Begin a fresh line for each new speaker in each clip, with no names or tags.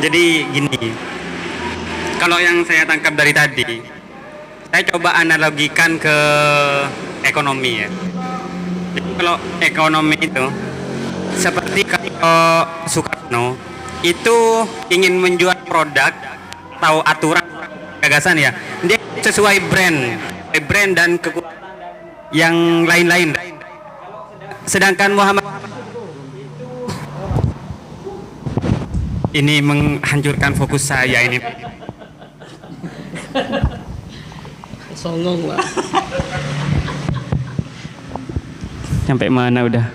Jadi gini, kalau yang saya tangkap dari tadi, saya coba analogikan ke ekonomi ya. Jadi kalau ekonomi itu seperti kalau Soekarno itu ingin menjual produk atau aturan gagasan ya, dia sesuai brand dan kekuatan yang lain-lain. Sedangkan Muhammad ini menghancurkan fokus saya ini.
Songong lah.
Sampai mana udah?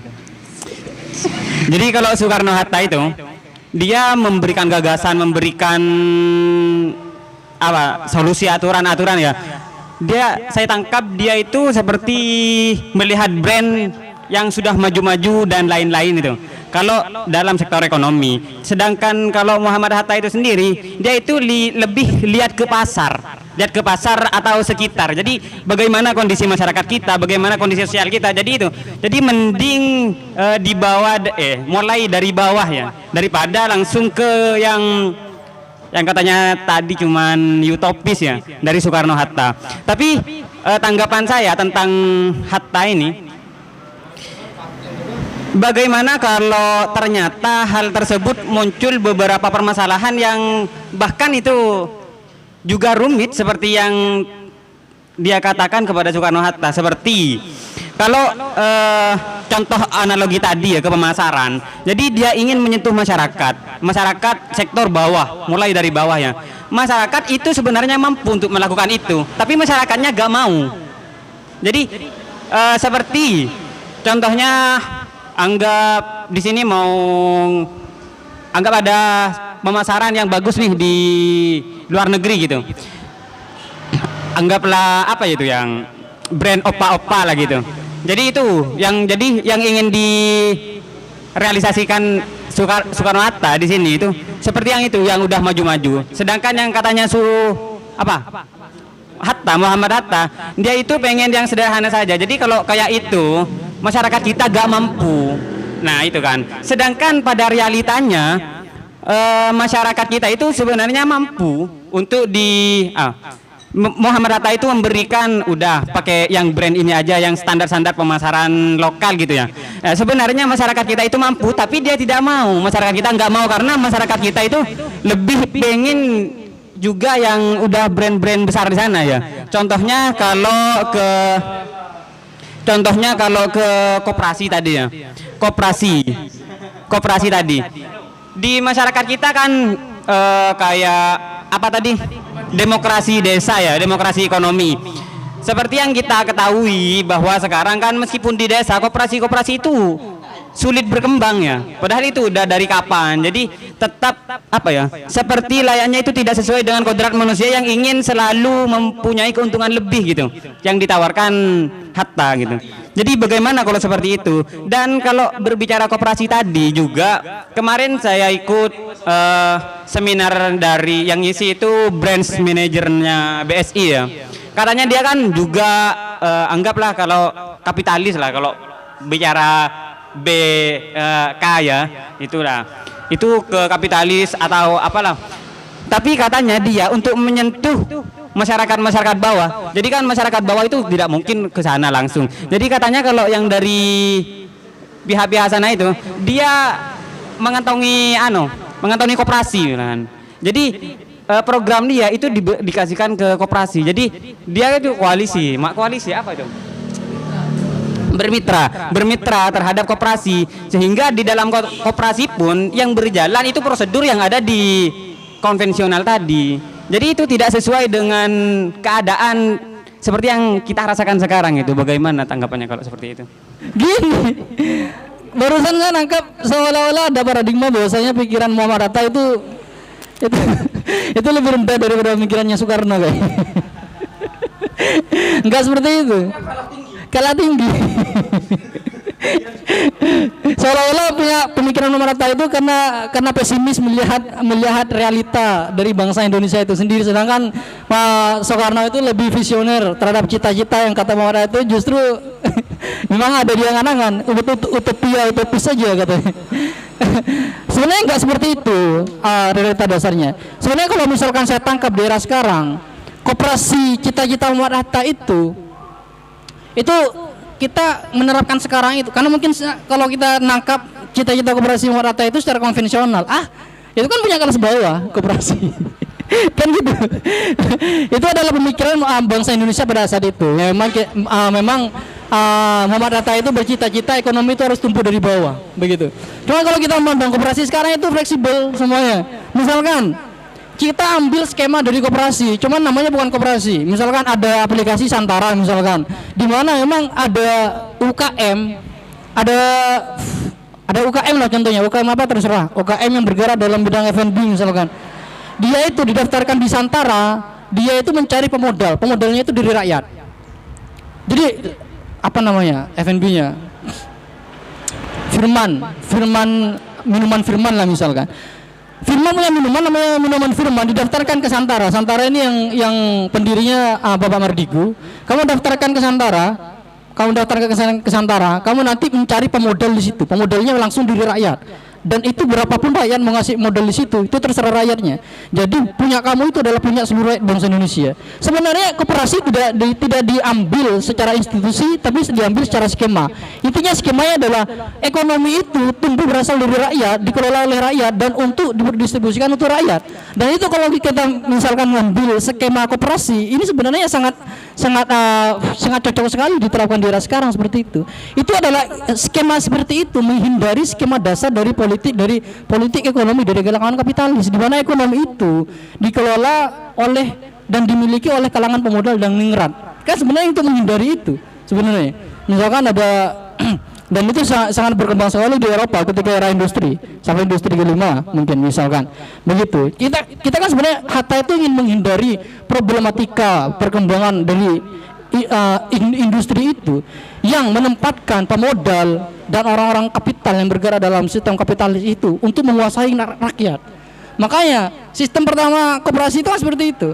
Jadi kalau Soekarno Hatta itu dia memberikan gagasan, memberikan apa solusi aturan-aturan ya. Saya tangkap dia itu seperti melihat brand yang sudah maju-maju dan lain-lain itu. Kalau dalam sektor ekonomi, sedangkan kalau Muhammad Hatta itu sendiri, dia itu lebih lihat ke pasar atau sekitar. Jadi bagaimana kondisi masyarakat kita, bagaimana kondisi sosial kita. Jadi itu, jadi mending mulai dari bawah ya, daripada langsung ke yang katanya tadi cuman utopis ya dari Soekarno Hatta. Tapi tanggapan saya tentang Hatta ini, bagaimana kalau ternyata hal tersebut muncul beberapa permasalahan yang bahkan itu juga rumit seperti yang dia katakan kepada Soekarno Hatta. Seperti kalau contoh analogi tadi ya ke pemasaran. Jadi dia ingin menyentuh masyarakat sektor bawah, mulai dari bawah ya. Masyarakat itu sebenarnya mampu untuk melakukan itu, tapi masyarakatnya gak mau. Jadi seperti contohnya anggap di sini anggap ada pemasaran yang bagus nih di luar negeri gitu. Anggaplah apa itu yang brand opa-opa lah gitu. Jadi itu yang ingin direalisasikan Soekarno Hatta di sini itu seperti yang itu yang udah maju-maju. Sedangkan yang katanya Muhammad Hatta, dia itu pengen yang sederhana saja. Jadi kalau kayak itu masyarakat kita gak mampu. Nah itu kan. Sedangkan pada realitanya masyarakat kita itu sebenarnya mampu untuk Muhammad Hatta itu memberikan udah pakai yang brand ini aja, yang standar-standar pemasaran lokal gitu ya. Sebenarnya masyarakat kita itu mampu, tapi dia tidak mau. Masyarakat kita nggak mau karena masyarakat kita itu lebih pengen juga yang udah brand-brand besar di sana ya. Contohnya kalau ke koperasi tadi ya. Koperasi tadi. Di masyarakat kita kan kayak apa tadi? Demokrasi desa ya, demokrasi ekonomi. Seperti yang kita ketahui bahwa sekarang kan meskipun di desa koperasi itu sulit berkembang ya. Padahal itu udah dari kapan. Jadi tetap seperti layaknya itu tidak sesuai dengan kodrat manusia yang ingin selalu mempunyai keuntungan lebih gitu, yang ditawarkan Hatta gitu. Jadi bagaimana kalau seperti itu? Dan kalau berbicara koperasi tadi juga, kemarin saya ikut seminar dari yang isi itu branch manajernya BSI ya. Katanya dia kan juga anggaplah kalau kapitalis lah, kalau bicara BK ya, itu ke kapitalis atau apalah. Tapi katanya dia untuk menyentuh masyarakat bawah. Jadi kan masyarakat bawah itu tidak mungkin ke sana langsung. Jadi katanya kalau yang dari pihak-pihak sana itu dia mengantongi koperasi kan. Jadi program dia itu dikasihkan ke koperasi. Jadi dia itu koalisi apa itu? Bermitra terhadap koperasi, sehingga di dalam koperasi pun yang berjalan itu prosedur yang ada di konvensional tadi. Jadi itu tidak sesuai dengan keadaan seperti yang kita rasakan sekarang itu. Bagaimana tanggapannya kalau seperti itu?
Gini, barusan saya nangkap seolah-olah ada paradigma bahwasanya pikiran Muhammad Hatta itu lebih rendah daripada pikirannya Soekarno kayak. Enggak seperti itu. Kalah tinggi. Seolah-olah punya pemikiran Muhammad Hatta itu karena pesimis melihat realita dari bangsa Indonesia itu sendiri, sedangkan Pak Soekarno itu lebih visioner terhadap cita-cita yang kata Muhammad Hatta itu justru memang ada di angan-angan utopis saja katanya. Sebenarnya nggak seperti itu realita dasarnya. Sebenarnya kalau misalkan saya tangkap di era sekarang, koperasi cita-cita Muhammad Hatta itu kita menerapkan sekarang itu karena mungkin kalau kita nangkap cita-cita koperasi Muhammad Hatta itu secara konvensional, itu kan punya kelas bawah koperasi. Kan gitu. Itu adalah pemikiran bangsa Indonesia pada saat itu. Ya, memang Muhammad Hatta itu bercita-cita ekonomi itu harus tumbuh dari bawah, begitu. Cuma kalau kita memandang koperasi sekarang itu fleksibel semuanya. Misalkan kita ambil skema dari koperasi, cuman namanya bukan koperasi. Misalkan ada aplikasi Santara misalkan, di mana memang ada UKM, ada UKM lah contohnya, UKM apa terserah, UKM yang bergerak dalam bidang F&B misalkan. Dia itu didaftarkan di Santara, dia itu mencari pemodalnya itu dari rakyat. Jadi apa namanya F&B-nya? Minuman Firman lah misalkan. Firman punya minuman namanya minuman Firman, didaftarkan ke Santara. Santara ini yang pendirinya Bapak Mardigu. Kamu daftarkan ke Santara, kamu nanti mencari pemodal di situ. Pemodalnya langsung dari rakyat. Dan itu berapapun rakyat mau ngasih modal di situ, itu terserah rakyatnya. Jadi punya kamu itu adalah punya seluruh rakyat bangsa Indonesia. Sebenarnya koperasi tidak diambil secara institusi, tapi diambil secara skema. Intinya skemanya adalah ekonomi itu tumbuh berasal dari rakyat, dikelola oleh rakyat, dan untuk didistribusikan untuk rakyat. Dan itu kalau kita misalkan mengambil skema koperasi, ini sebenarnya sangat cocok sekali diterapkan di era sekarang seperti itu. Itu adalah skema seperti itu menghindari skema dasar dari politik ekonomi dari kalangan kapitalis, di mana ekonomi itu dikelola oleh dan dimiliki oleh kalangan pemodal dan ningrat. Kan sebenarnya itu menghindari itu sebenarnya. Misalkan ada dan itu sangat berkembang sekali di Eropa ketika era industri sampai industri kelima mungkin misalkan begitu. Kita kan sebenarnya Hatta itu ingin menghindari problematika perkembangan dari industri itu yang menempatkan pemodal dan orang-orang kapital yang bergerak dalam sistem kapitalis itu untuk menguasai rakyat. Makanya sistem pertama koperasi itu kan seperti itu.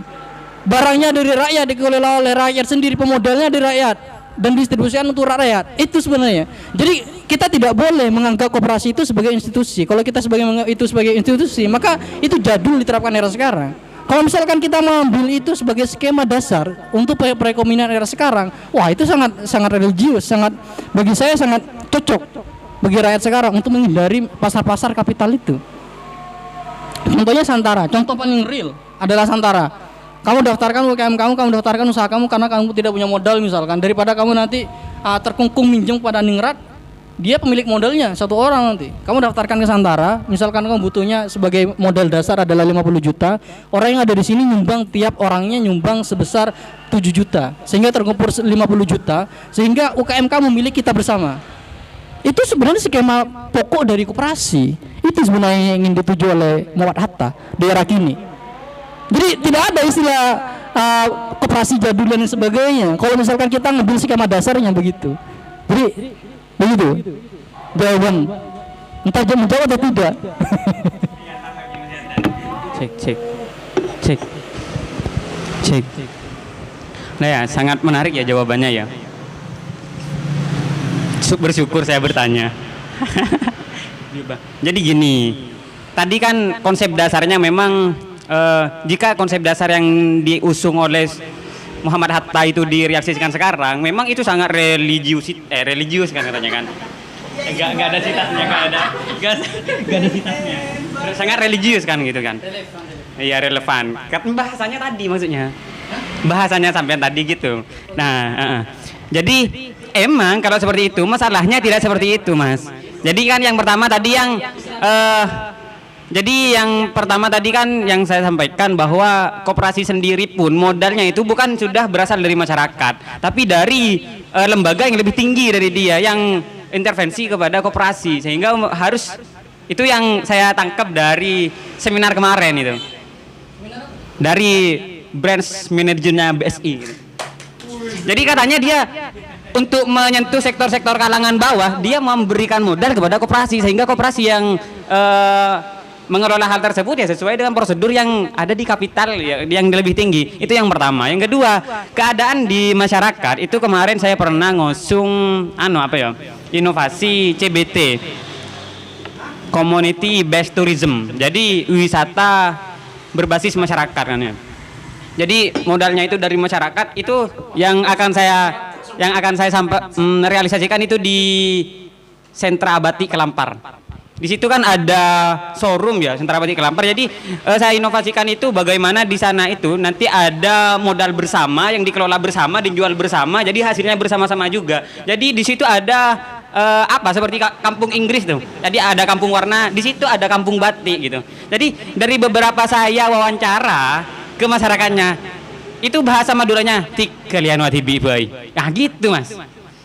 Barangnya dari rakyat, dikelola oleh rakyat sendiri, pemodalnya dari rakyat dan distribusikan untuk rakyat. Itu sebenarnya. Jadi kita tidak boleh menganggap koperasi itu sebagai institusi. Kalau kita menganggap itu sebagai institusi, maka itu jadul diterapkan era sekarang. Kalau misalkan kita mengambil itu sebagai skema dasar untuk perekonomian era sekarang, wah itu sangat religius, bagi saya sangat cocok bagi rakyat sekarang untuk menghindari pasar-pasar kapital itu. Contohnya Santara, contoh paling real adalah Santara. Kamu daftarkan UKM kamu daftarkan usaha kamu karena kamu tidak punya modal misalkan, daripada kamu nanti terkungkung minjem pada ningrat. Dia pemilik modalnya satu orang nanti. Kamu daftarkan ke Santara, misalkan kamu butuhnya sebagai modal dasar adalah 50 juta. Orang yang ada di sini nyumbang, tiap orangnya nyumbang sebesar 7 juta. Sehingga terkumpul 50 juta, sehingga UKM kamu milik kita bersama. Itu sebenarnya skema pokok dari koperasi. Itu sebenarnya yang ingin dituju oleh Muhammad Hatta di era kini. Jadi tidak ada istilah koperasi jadul dan sebagainya. Kalau misalkan kita ngambil skema dasarnya begitu. Jadi begitu jawaban, entah jam menjawab atau tidak. Cek. Nah ya, sangat menarik ya jawabannya ya. Bersyukur saya bertanya. Jadi gini, tadi kan konsep dasarnya memang jika konsep dasar yang diusung oleh Muhammad Hatta itu direaksikan sekarang, memang itu sangat religius kan katanya kan. Enggak ada citasnya, enggak ada citasnya. Sangat religius kan gitu kan. Iya relevan. Bahasanya tadi maksudnya. Bahasanya sampai tadi gitu. Nah, jadi emang kalau seperti itu masalahnya tidak seperti itu, Mas. Jadi kan yang pertama tadi yang saya sampaikan bahwa koperasi sendiri pun modalnya itu bukan sudah berasal dari masyarakat, tapi dari lembaga yang lebih tinggi dari dia yang intervensi kepada koperasi, sehingga harus itu yang saya tangkap dari seminar kemarin itu dari branch manajernya BSI. Jadi katanya dia untuk menyentuh sektor-sektor kalangan bawah, dia memberikan modal kepada koperasi, sehingga koperasi yang mengelola hal tersebut ya sesuai dengan prosedur yang ada di kapital yang lebih tinggi. Itu yang pertama. Yang kedua, keadaan di masyarakat itu kemarin saya pernah ngosung inovasi CBT.
community based tourism. Jadi wisata berbasis masyarakat kan ya. Jadi modalnya itu dari masyarakat, itu yang akan saya realisasikan itu di Sentra Batik Kelampar. Di situ kan ada showroom ya, Sentra Batik Kelampar. Jadi saya inovasikan itu bagaimana di sana itu nanti ada modal bersama yang dikelola bersama, dijual bersama, jadi hasilnya bersama-sama juga. Jadi di situ ada seperti kampung Inggris tuh. Jadi ada kampung warna, di situ ada kampung batik gitu. Jadi dari beberapa saya wawancara ke masyarakatnya, itu bahasa Maduranya tikel ya nuatibi boy. Nah gitu Mas.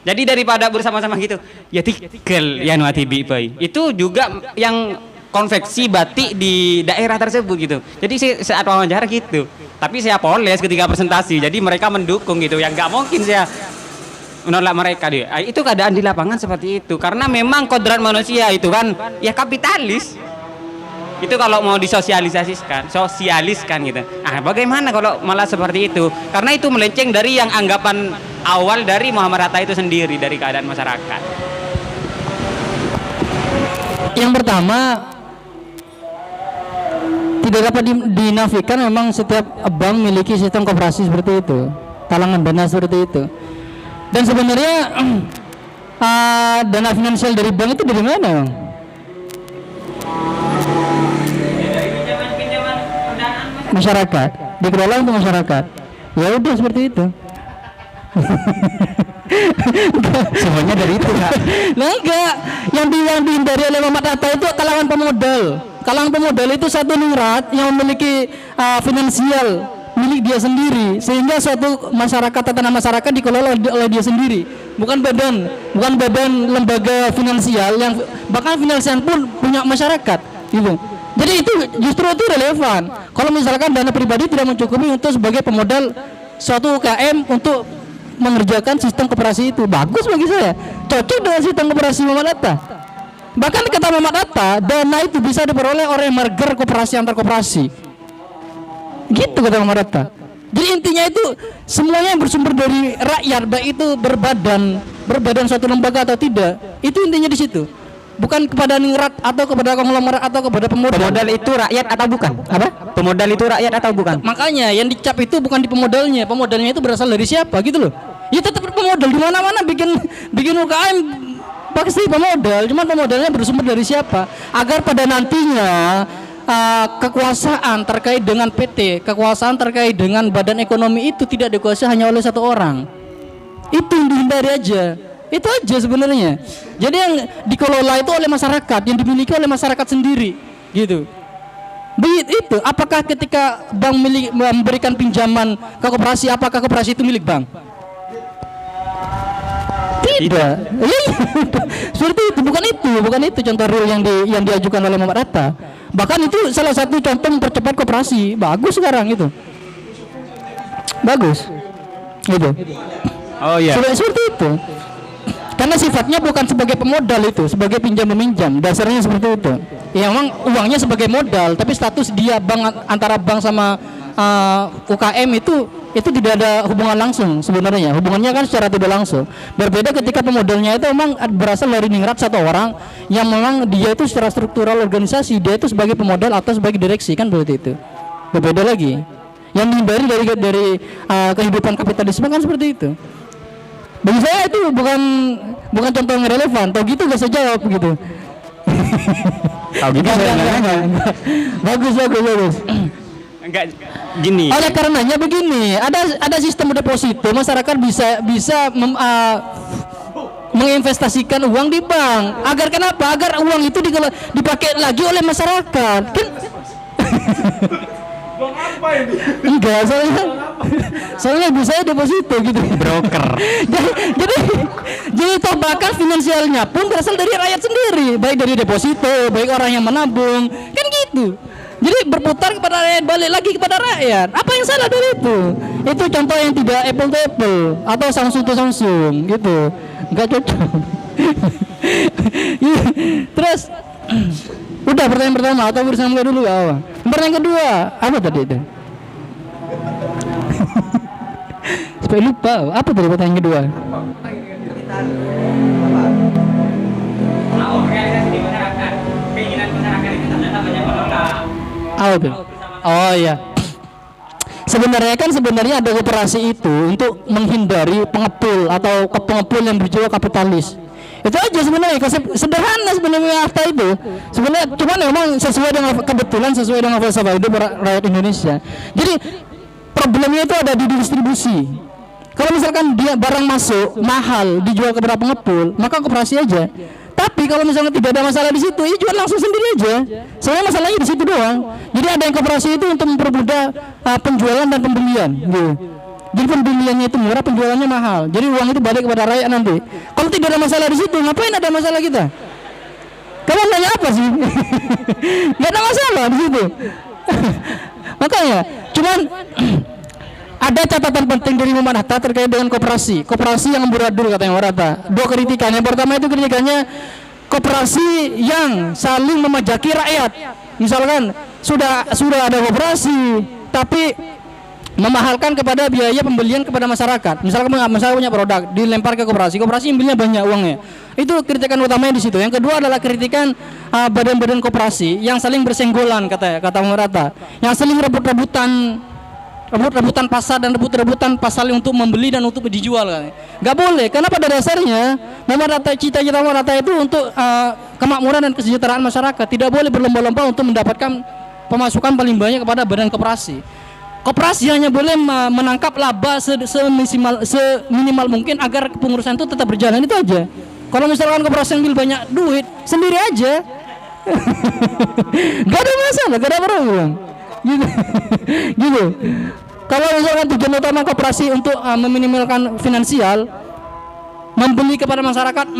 Jadi daripada bersama-sama gitu, ya tikel ya nuatibi boy. Itu juga yang konveksi batik di daerah tersebut gitu. Jadi saat wawancara gitu. Tapi saya poles ketika presentasi. Jadi mereka mendukung gitu. Yang nggak mungkin saya menolak mereka deh. Itu keadaan di lapangan seperti itu. Karena memang kodrat manusia itu kan ya kapitalis. Itu kalau mau sosialiskan gitu. Nah, bagaimana kalau malah seperti itu? Karena itu melenceng dari yang anggapan awal dari Muhammad Hatta itu sendiri, dari keadaan masyarakat.
Yang pertama, tidak dapat dinafikan memang setiap bank memiliki sistem koperasi seperti itu, talangan dana seperti itu. Dan sebenarnya dana finansial dari bank itu dari mana, Bang? Masyarakat, dikelola untuk masyarakat. Ya udah seperti itu.
Semuanya dari itu Kak.
Nah enggak, yang dihindari oleh Muhammad Hatta itu kalangan pemodal. Kalangan pemodal itu satu ningrat yang memiliki finansial milik dia sendiri, sehingga suatu masyarakat, tatanan masyarakat dikelola oleh dia sendiri, bukan badan lembaga finansial yang bahkan finansial pun punya masyarakat gitu. Jadi itu justru itu relevan. Kalau misalkan dana pribadi tidak mencukupi untuk sebagai pemodal suatu UKM untuk mengerjakan sistem koperasi itu, bagus bagi saya, cocok dengan sistem koperasi Muhammad Hatta. Bahkan kata Muhammad Hatta, dana itu bisa diperoleh oleh merger koperasi antar koperasi. Gitu kata Muhammad Hatta. Jadi intinya itu semuanya yang bersumber dari rakyat, baik itu berbadan suatu lembaga atau tidak, itu intinya di situ. Bukan kepada ningrat atau kepada konglomerat atau kepada pemodal.
Pemodal itu rakyat atau bukan?
Apa?
Pemodal itu rakyat atau bukan?
Makanya yang dicap itu bukan di pemodalnya. Pemodalnya itu berasal dari siapa gitu loh. Ya tetap pemodal, di mana-mana bikin UKM pasti pemodal. Cuman pemodalnya bersumber dari siapa? Agar pada nantinya kekuasaan terkait dengan PT, kekuasaan terkait dengan badan ekonomi itu tidak dikuasai hanya oleh satu orang. Itu yang dihindari aja. Itu aja sebenarnya. Jadi yang dikelola itu oleh masyarakat, yang dimiliki oleh masyarakat sendiri, gitu. Begitu itu. Apakah ketika bank memberikan pinjaman ke koperasi, apakah koperasi itu milik bank? Tidak. Seperti itu. Bukan itu contoh real yang diajukan oleh Muhammad Hatta. Bahkan itu salah satu contoh mempercepat koperasi. Bagus sekarang itu. Bagus. Gitu.
Oh iya.
Seperti itu. Karena sifatnya bukan sebagai pemodal, itu sebagai pinjam meminjam, dasarnya seperti itu. Ya memang uangnya sebagai modal, tapi status dia bank antara bank sama UKM itu tidak ada hubungan langsung sebenarnya. Hubungannya kan secara tidak langsung. Berbeda ketika pemodalnya itu memang berasal dari ningrat satu orang yang memang dia itu secara struktural organisasi, dia itu sebagai pemodal atau sebagai direksi, kan seperti itu. Berbeda lagi. Yang dihindari dari kehidupan kapitalisme kan seperti itu. Bagi saya itu bukan contoh yang relevan. Tahu gitu gak saya jawab gitu.
Tahu gitu enggak.
Bagus.
Enggak gini.
Oleh karenanya begini, ada sistem deposito, masyarakat bisa menginvestasikan uang di bank. Agar kenapa? Agar uang itu dipakai lagi oleh masyarakat. Kan enggak, soalnya ibu saya deposito gitu,
Broker.
jadi toh bahkan finansialnya pun berasal dari rakyat sendiri, baik dari deposito, baik orang yang menabung, kan gitu. Jadi berputar kepada rakyat, balik lagi kepada rakyat. Apa yang salah dari itu? Itu contoh yang tidak apple to apple atau Samsung to Samsung gitu, nggak cocok. Terus udah pertanyaan pertama atau bersama dulu apa? Pertanyaan kedua apa tadi itu? Supaya lupa apa tadi pertanyaan kedua?
Realisasi di masyarakat, keinginan
Oke. Oh iya. Sebenarnya ada operasi itu untuk menghindari pengepul atau pengepul yang berjiwa kapitalis. Itu aja sebenarnya, sederhana sebenarnya akta itu. Sebenarnya cuman memang sesuai dengan kebetulan, sesuai dengan falsafah hidup rakyat Indonesia. Jadi problemnya itu ada di distribusi. Kalau misalkan dia barang masuk mahal dijual kepada pengepul, maka koperasi aja. Tapi kalau misalnya tidak ada masalah di situ, ya jual langsung sendiri aja. Soalnya masalahnya di situ doang. Jadi ada yang koperasi itu untuk mempermudah penjualan dan pembelian, gitu. Jadi pembeliannya itu murah, penjualannya mahal. Jadi uang itu balik kepada rakyat nanti. Kalau tidak ada masalah di situ, ngapain ada masalah kita? Kamu nanya apa sih? Gak ada masalah di situ. Makanya, cuman ada catatan penting dari Muhammad Hatta terkait dengan koperasi. Koperasi yang amburadul katanya Muhammad Hatta. Dua kritikan. Yang pertama itu kritikannya koperasi yang saling memajaki rakyat. Misalkan sudah ada koperasi, tapi memahalkan kepada biaya pembelian kepada masyarakat. Misalkan masyarakat punya produk, dilempar ke koperasi yang belinya banyak uangnya. Itu kritikan utamanya di situ. Yang kedua adalah kritikan badan-badan koperasi yang saling bersenggolan kata Muhammad Hatta, yang saling rebut-rebutan pasar dan rebut-rebutan pasar untuk membeli dan untuk dijual kan. Gak boleh, karena pada dasarnya Muhammad Hatta, cita-cita Muhammad Hatta itu untuk kemakmuran dan kesejahteraan masyarakat. Tidak boleh berlomba-lomba untuk mendapatkan pemasukan paling banyak kepada badan koperasi. Koperasi hanya boleh menangkap laba seminimal mungkin agar kepengurusan itu tetap berjalan, itu aja. Kalau misalkan koperasi ambil banyak duit, sendiri aja. Gak ada masalah, gak ada problem. Gitu. Kalau misalkan tujuan utama koperasi untuk meminimalkan finansial, membeli kepada masyarakat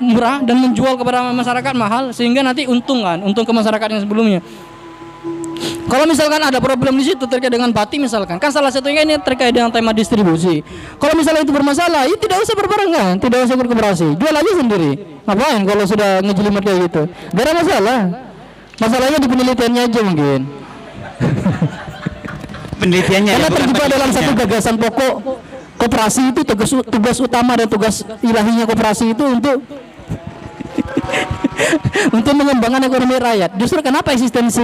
murah dan menjual kepada masyarakat mahal, sehingga nanti untung ke masyarakat yang sebelumnya. Kalau misalkan ada problem di situ terkait dengan batik misalkan, kan salah satunya ini terkait dengan tema distribusi. Kalau misalnya itu bermasalah, ya tidak usah berbarengan, tidak usah berkooperasi, jual aja sendiri. Ngapain kalau sudah ngejelimet kayak gitu? Gak ada masalah. Masalahnya di penelitiannya aja mungkin.
Penelitiannya
karena terjebak dalam satu gagasan pokok koperasi itu tugas utama dan tugas ilahinya koperasi itu untuk mengembangkan ekonomi rakyat. Justru kenapa eksistensi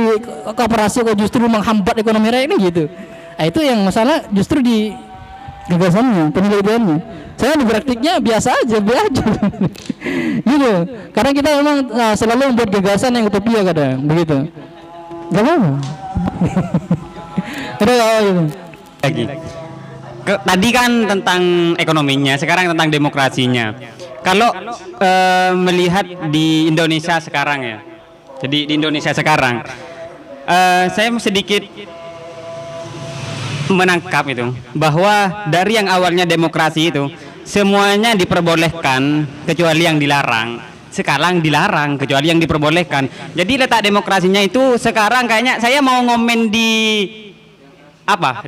koperasi kok justru menghambat ekonomi rakyat ini gitu. Nah, itu yang masalah justru di gagasannya, penelitiannya. Saya di praktiknya biasa aja, belajar. Gitu. Karena kita memang selalu membuat gagasan yang utopia kadang, begitu. Gak apa-apa. Gitu.
Lagi. Tadi kan tentang ekonominya, sekarang tentang demokrasinya. Kalau melihat di Indonesia sekarang ya, jadi di Indonesia sekarang, saya sedikit menangkap itu bahwa dari yang awalnya demokrasi itu semuanya diperbolehkan kecuali yang dilarang. Sekarang dilarang kecuali yang diperbolehkan. Jadi letak demokrasinya itu sekarang kayaknya saya mau ngomen di apa?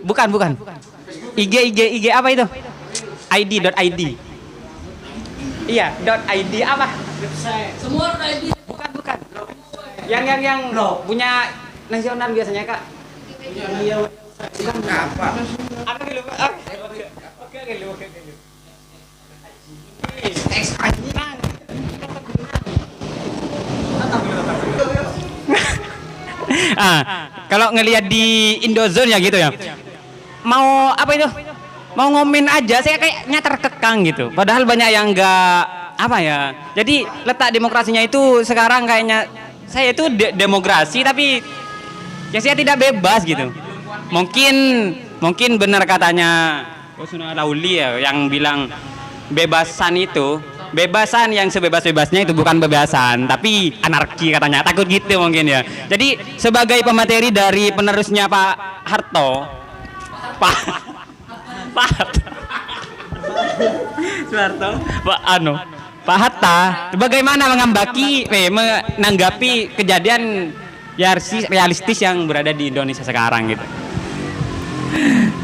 Bukan. IG apa itu? id.id. Iya, .id apa?
Semua ID.
Bukan. Yang punya nasional biasanya, Kak. Punya dia. Apa? Apa gitu, Pak? Oke. Kalau ngelihat di Indozone ya gitu ya. Mau apa itu? Mau ngomen aja saya kayaknya terkekang gitu. Padahal banyak yang enggak apa ya. Jadi letak demokrasinya itu sekarang kayaknya saya itu demokrasi tapi ya saya tidak bebas gitu. Mungkin benar katanya Husnul Lauli ya yang bilang bebasan yang sebebas-bebasnya itu bukan bebasan tapi anarki katanya, takut gitu mungkin ya. Jadi sebagai pemateri dari penerusnya Pak Harto, Pak Hatta bagaimana menanggapi kejadian ya realistis yang berada di Indonesia sekarang gitu.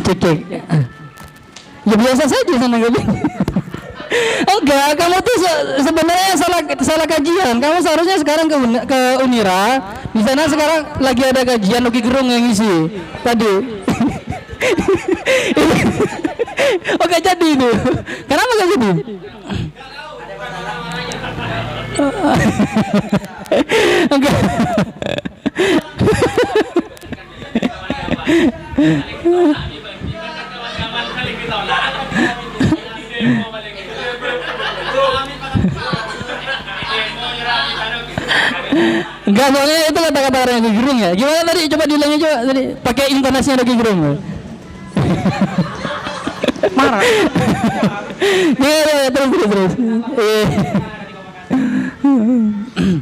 Cekik. Ya biasa saja menanggapi. Enggak, kamu tuh sebenarnya salah kajian. Kamu seharusnya sekarang ke Unira. Di sana sekarang lagi ada kajian Rocky Gerung yang ngisi tadi. Oke, jadi itu. Kenapa gak jadi? Oke. Enggak, soalnya itu kata-kata orang Rocky Gerung ya. Gimana tadi? Coba diulangi coba tadi. Pakai intonasinya Rocky Gerung.
Marah.
Ya, terus.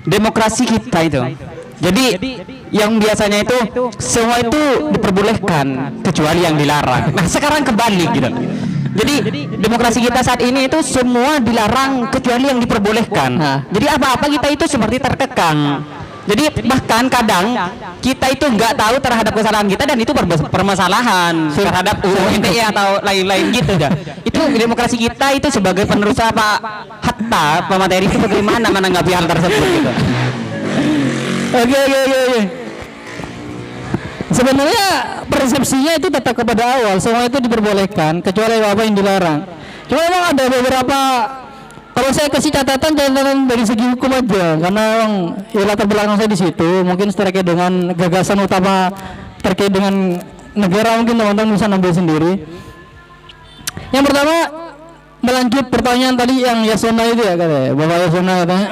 Demokrasi kita itu. Jadi yang biasanya itu semua itu diperbolehkan kecuali yang dilarang. Nah, sekarang kebalik gitu. Jadi demokrasi kita saat ini itu semua dilarang kecuali yang diperbolehkan. Jadi apa-apa kita itu seperti terkekang. Jadi bahkan kadang kita itu nggak tahu terhadap kesalahan kita dan itu permasalahan terhadap UU ITE atau lain-lain gitu dah. Itu demokrasi kita itu sebagai penerus Pak Hatta pemateri itu bagaimana menanggapi hal tersebut gitu.
Oke. Sebenarnya persepsinya itu tetap kepada awal, semua itu diperbolehkan kecuali apa yang dilarang. Cuma memang ada beberapa, kalau saya kasih catatan dari segi hukum aja, karena memang ya, latar belakang saya di situ, mungkin terkait dengan gagasan utama terkait dengan negara, mungkin teman-teman bisa ambil sendiri. Yang pertama, melanjut pertanyaan tadi yang Yasona itu ya, katanya Bapak Yasona katanya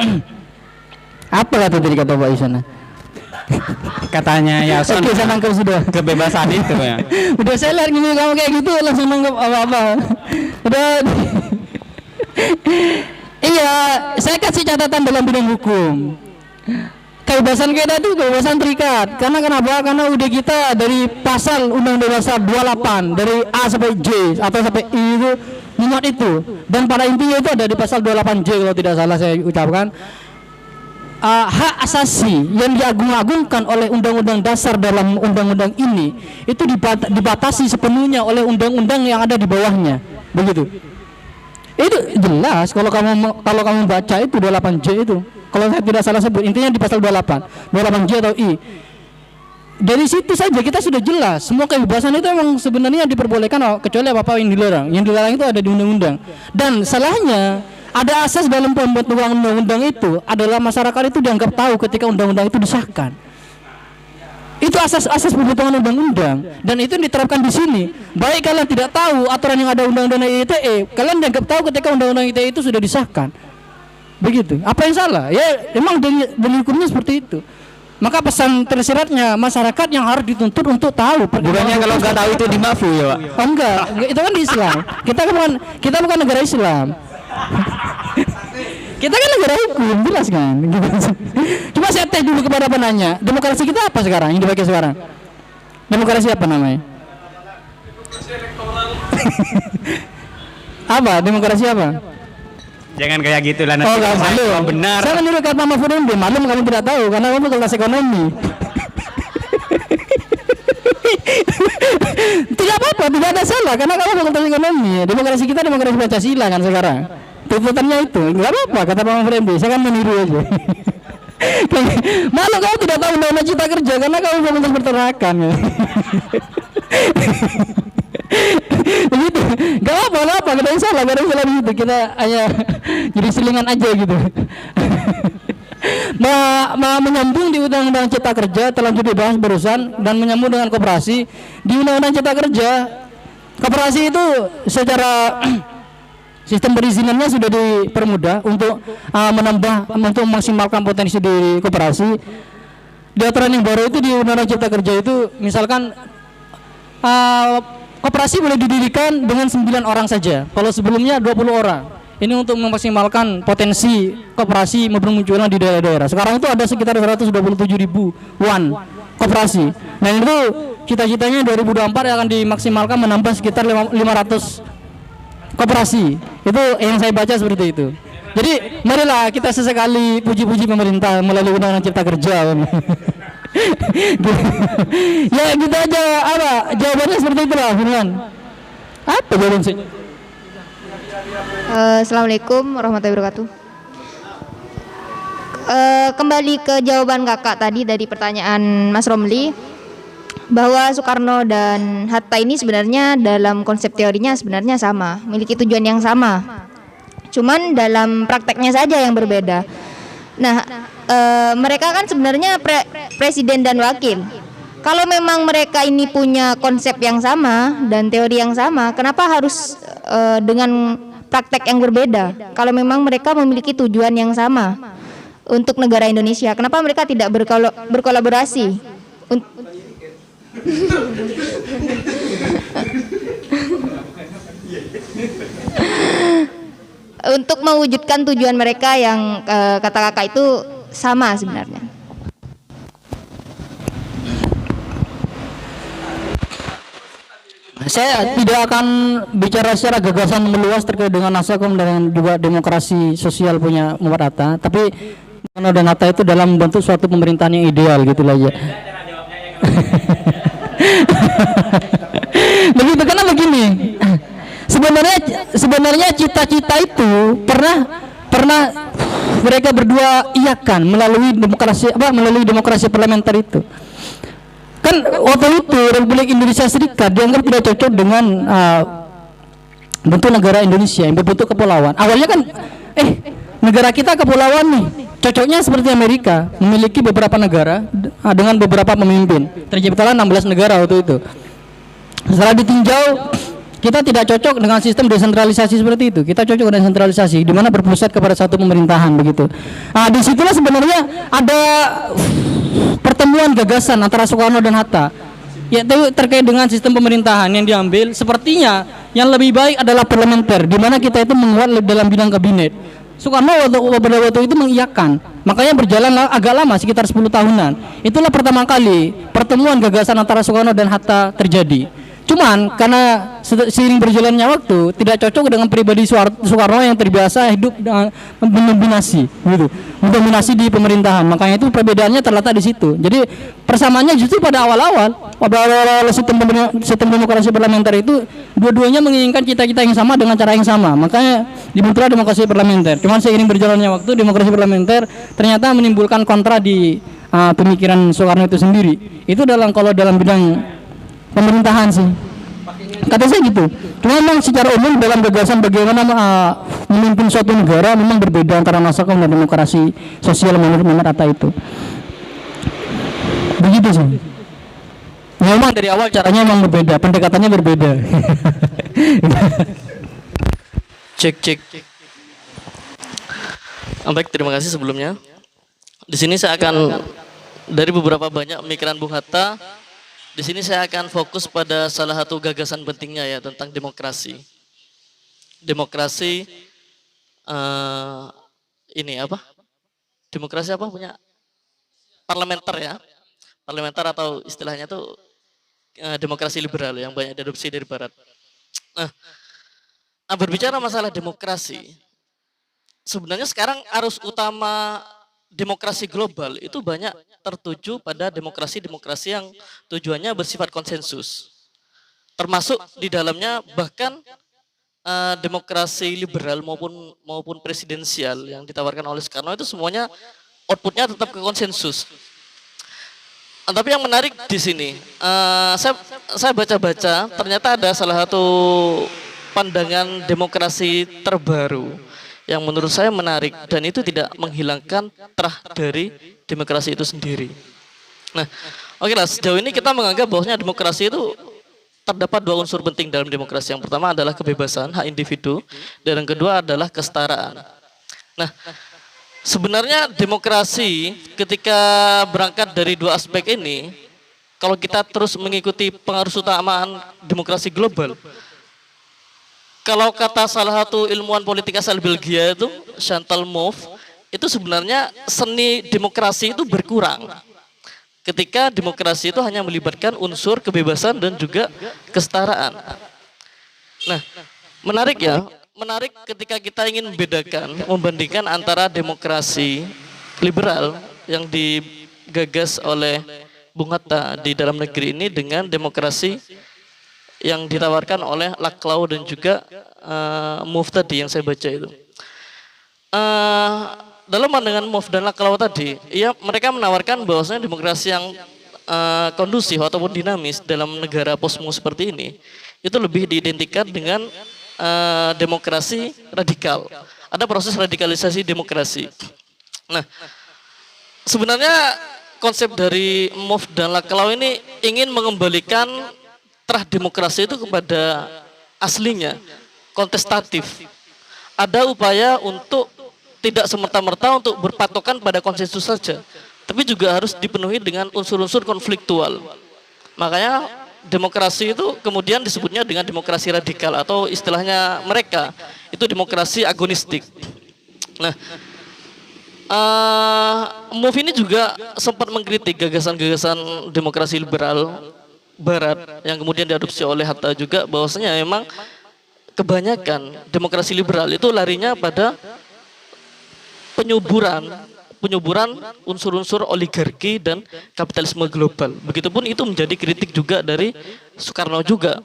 apa kata tadi kata Pak Yasona?
Katanya ya
Oke, saya nangkep sudah.
kebebasan itu ya.
Udah saya lihat gini kamu kayak gitu langsung nangkep apa-apa. Udah. Iya, saya kasih catatan dalam bidang hukum. Kebebasan kita itu kebebasan terikat. Karena kenapa? Karena udah kita dari pasal Undang-Undang Dasar 28 dari A sampai J atau sampai I itu muat itu. Dan pada intinya itu ada di pasal 28J kalau tidak salah saya ucapkan. Hak asasi yang diagung-agungkan oleh undang-undang dasar dalam undang-undang ini itu dibatasi sepenuhnya oleh undang-undang yang ada di bawahnya, begitu. Itu jelas kalau kamu baca itu 28J itu, kalau saya tidak salah sebut intinya di pasal 28J atau I. Dari situ saja kita sudah jelas semua kebebasan itu memang sebenarnya diperbolehkan kecuali apa-apa yang dilarang. Yang dilarang itu ada di undang-undang. Dan salahnya ada asas dalam pembentukan undang-undang itu adalah masyarakat itu dianggap tahu ketika undang-undang itu disahkan. Itu asas pembentukan undang-undang dan itu diterapkan di sini. Baik kalian tidak tahu aturan yang ada undang-undang ITE, kalian dianggap tahu ketika undang-undang ITE itu sudah disahkan. Begitu. Apa yang salah? Ya, memang dari hukumnya seperti itu. Maka pesan tersiratnya masyarakat yang harus dituntut untuk tahu.
Bukannya kalau nggak tahu itu dimafu ya, Pak?
Oh, enggak, itu kan di Islam. Kita bukan negara Islam. Kita kan negara hukum, jelas kan? Coba saya tanya dulu kepada penanya, demokrasi kita apa sekarang yang dipakai sekarang? Demokrasi apa namanya? Apa? Demokrasi apa?
Jangan kayak gitu lah.
Oh, enggak malu.
Benar.
Saya menurut Pak Mahfud MD, maklum kamu tidak tahu karena kamu kelas ekonomi. Tidak apa-apa, tidak ada salah karena kamu fakultas ekonomi. Demokrasi kita demokrasi Pancasila kan sekarang. Tuntutannya itu, nggak apa-apa kata Pak Mahfud MD. Saya kan meniru aja. Malu kamu tidak tahu undang-undang cipta kerja karena kamu fakultas peternakan. Begitu, nggak apa-apa, nggak ada yang salah begitu. Kita hanya jadi selingan aja gitu. Menyambung di Undang-Undang Cipta Kerja telah dibahas barusan dan menyambung dengan koperasi di Undang-Undang Cipta Kerja. Koperasi itu secara sistem perizinannya sudah dipermudah untuk untuk memaksimalkan potensi di koperasi. Di aturan yang baru itu di Undang-Undang Cipta Kerja itu misalkan koperasi boleh didirikan dengan 9 orang saja. Kalau sebelumnya 20 orang. Ini untuk memaksimalkan potensi koperasi bermunculan di daerah-daerah. Sekarang itu ada sekitar 127.000-an koperasi. Nah itu cita-citanya 2024 akan dimaksimalkan menambah sekitar 500 koperasi. Itu yang saya baca seperti itu. Jadi marilah kita sesekali puji-puji pemerintah melalui Undang-Undang Cipta Kerja. Ya gitu aja. Apa jawabannya seperti itulah, Firman. Apa jawaban sih?
Assalamualaikum warahmatullahi wabarakatuh. Kembali ke jawaban kakak tadi dari pertanyaan Mas Romli, bahwa Soekarno dan Hatta ini sebenarnya dalam konsep teorinya sebenarnya sama, memiliki tujuan yang sama, cuman dalam prakteknya saja yang berbeda. Nah, mereka kan sebenarnya presiden dan wakil. Kalau memang mereka ini punya konsep yang sama dan teori yang sama, kenapa harus dengan praktek yang berbeda? Kalau memang mereka memiliki tujuan yang sama untuk negara Indonesia, kenapa mereka tidak berkolaborasi? Untuk mewujudkan tujuan mereka yang kata kakak itu sama sebenarnya.
Saya tidak akan bicara secara gagasan meluas terkait dengan Nasakom dan juga demokrasi sosial punya Muhammad Hatta, tapi Soekarno dan Hatta itu dalam bentuk suatu pemerintahan yang ideal gitu lah ya. Begitu, karena begini, sebenarnya cita-cita itu pernah mereka berdua iakan melalui demokrasi parlementer itu. Kan waktu itu Republik Indonesia Serikat dianggap tidak cocok dengan bentuk negara Indonesia yang berbentuk kepulauan. Awalnya kan negara kita kepulauan nih, cocoknya seperti Amerika, memiliki beberapa negara dengan beberapa pemimpin. Terciptalah 16 negara waktu itu. Setelah ditinjau, kita tidak cocok dengan sistem desentralisasi seperti itu. Kita cocok dengan sentralisasi, di mana berpusat kepada satu pemerintahan begitu. Nah, disitulah sebenarnya ada pertemuan gagasan antara Soekarno dan Hatta, yaitu terkait dengan sistem pemerintahan yang diambil. Sepertinya yang lebih baik adalah parlementer, di mana kita itu menguat dalam bidang kabinet. Soekarno pada waktu itu mengiyakan, makanya berjalan agak lama, sekitar 10 tahunan. Itulah pertama kali pertemuan gagasan antara Soekarno dan Hatta terjadi. Cuman karena seiring berjalannya waktu tidak cocok dengan pribadi Soekarno yang terbiasa hidup dengan mendominasi, gitu, mendominasi di pemerintahan. Makanya itu perbedaannya terletak di situ. Jadi persamaannya justru pada awal-awal sistem demokrasi parlementer itu dua-duanya menginginkan cita-cita yang sama dengan cara yang sama. Makanya dibentuklah demokrasi parlementer. Cuman seiring berjalannya waktu demokrasi parlementer ternyata menimbulkan kontra di pemikiran Soekarno itu sendiri. Itu kalau dalam bidang pemerintahan sih, kata saya gitu. Cuma memang secara umum dalam gagasan bagaimana memimpin suatu negara memang berbeda antara Nasakom dan demokrasi sosial menurut Muhammad Hatta itu. Begitu sih. Memang dari awal caranya memang berbeda, pendekatannya berbeda.
Cek. Baik, terima kasih sebelumnya. Di sini saya akan dari beberapa banyak pemikiran Bung Hatta. Di sini saya akan fokus pada salah satu gagasan pentingnya ya tentang demokrasi. Demokrasi ini apa? Demokrasi apa punya? Parlementer ya. Parlementer atau istilahnya tuh demokrasi liberal yang banyak diadopsi dari barat. Nah, berbicara masalah demokrasi, sebenarnya sekarang arus utama demokrasi global itu banyak tertuju pada demokrasi-demokrasi yang tujuannya bersifat konsensus. Termasuk di dalamnya bahkan demokrasi liberal maupun presidensial yang ditawarkan oleh Soekarno itu semuanya outputnya tetap ke konsensus. Tapi yang menarik di sini, saya baca-baca ternyata ada salah satu pandangan demokrasi terbaru yang menurut saya menarik dan itu tidak menghilangkan terah dari demokrasi itu sendiri. Nah, oke lah, sejauh ini kita menganggap bahwasanya demokrasi itu terdapat dua unsur penting dalam demokrasi. Yang pertama adalah kebebasan, hak individu, dan yang kedua adalah kesetaraan. Nah, sebenarnya demokrasi ketika berangkat dari dua aspek ini, kalau kita terus mengikuti pengaruh utamaan demokrasi global, kalau kata salah satu ilmuwan politik asal Belgia itu, Chantal Mouffe, itu sebenarnya seni demokrasi itu berkurang. Ketika demokrasi itu hanya melibatkan unsur kebebasan dan juga kesetaraan. Nah, menarik ya, menarik ketika kita ingin membandingkan antara demokrasi liberal yang digagas oleh Bung Hatta di dalam negeri ini dengan demokrasi yang ditawarkan oleh Laclau dan juga Mouffe tadi yang saya baca itu. Dalam pandangan Mouffe dan Laclau tadi, mereka menawarkan bahwasanya demokrasi yang kondusif ataupun dinamis dalam negara posmo seperti ini itu lebih diidentikan dengan demokrasi radikal. Ada proses radikalisasi demokrasi. Nah, sebenarnya konsep dari MOF dan Lakalau ini ingin mengembalikan terah demokrasi itu kepada aslinya, kontestatif. Ada upaya untuk tidak semerta-merta untuk berpatokan pada konsensus saja, tapi juga harus dipenuhi dengan unsur-unsur konfliktual. Makanya demokrasi itu kemudian disebutnya dengan demokrasi radikal, atau istilahnya mereka itu demokrasi agonistik. Nah, MOF ini juga sempat mengkritik gagasan-gagasan demokrasi liberal Barat yang kemudian diadopsi oleh Hatta juga, bahwasanya memang kebanyakan demokrasi liberal itu larinya pada penyuburan unsur-unsur oligarki dan kapitalisme global. Begitupun itu menjadi kritik juga dari Soekarno juga,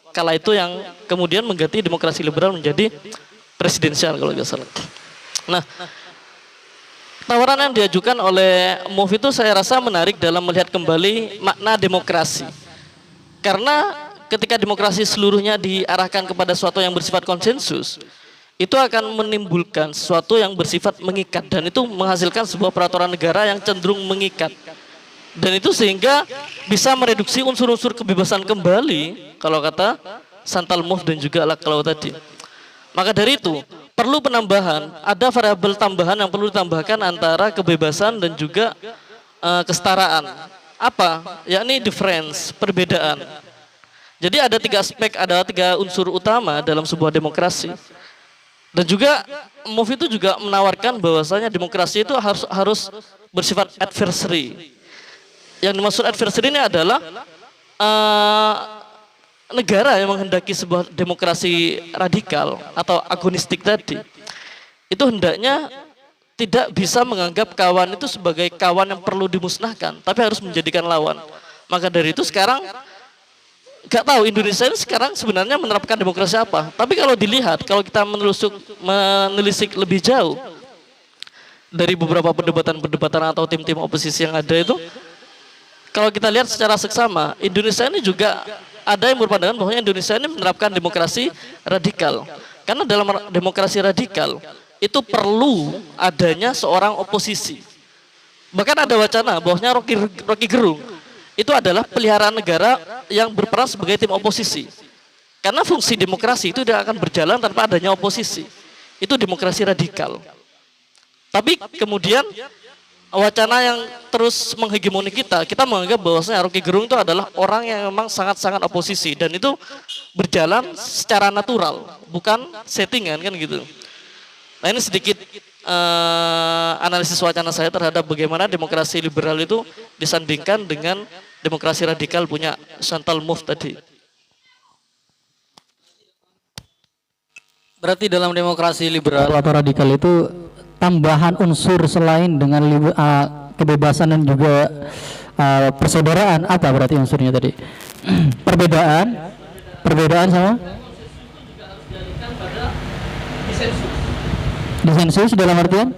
kala itu yang kemudian mengganti demokrasi liberal menjadi presidensial kalau nggak salah. Nah, tawaran yang diajukan oleh MOF itu saya rasa menarik dalam melihat kembali makna demokrasi. Karena ketika demokrasi seluruhnya diarahkan kepada sesuatu yang bersifat konsensus, itu akan menimbulkan sesuatu yang bersifat mengikat, dan itu menghasilkan sebuah peraturan negara yang cenderung mengikat. Dan itu sehingga bisa mereduksi unsur-unsur kebebasan kembali, kalau kata Chantal Mouffe dan juga Lakalau tadi. Maka dari itu perlu penambahan, ada variabel tambahan yang perlu ditambahkan antara kebebasan dan juga kesetaraan. Apa? Yakni difference, perbedaan. Jadi ada 3 aspek, ada 3 unsur utama dalam sebuah demokrasi. Dan juga MOF itu juga menawarkan bahwasanya demokrasi itu harus bersifat adversary. Yang dimaksud adversary ini adalah negara yang menghendaki sebuah demokrasi radikal atau agonistik tadi, itu hendaknya tidak bisa menganggap kawan itu sebagai kawan yang perlu dimusnahkan, tapi harus menjadikan lawan. Maka dari itu sekarang gak tahu Indonesia ini sekarang sebenarnya menerapkan demokrasi apa. Tapi kalau dilihat, kalau kita menelisik lebih jauh dari beberapa perdebatan atau tim-tim oposisi yang ada itu, kalau kita lihat secara seksama, Indonesia ini juga ada yang berpandangan bahwa Indonesia ini menerapkan demokrasi radikal. Karena dalam demokrasi radikal itu perlu adanya seorang oposisi. Bahkan ada wacana bahwasanya Rocky Gerung itu adalah peliharaan negara yang berperan sebagai tim oposisi. Karena fungsi demokrasi itu tidak akan berjalan tanpa adanya oposisi. Itu demokrasi radikal. Tapi kemudian wacana yang terus menghegemoni kita menganggap bahwasanya Rocky Gerung itu adalah orang yang memang sangat-sangat oposisi, dan itu berjalan secara natural, bukan settingan kan gitu. Nah, ini sedikit analisis wacana saya terhadap bagaimana demokrasi liberal itu disandingkan dengan demokrasi radikal punya Chantal Mouffe tadi.
Berarti dalam demokrasi liberal atau radikal itu tambahan unsur selain dengan kebebasan dan juga persaudaraan, apa berarti unsurnya tadi? Perbedaan sama disensus dalam artian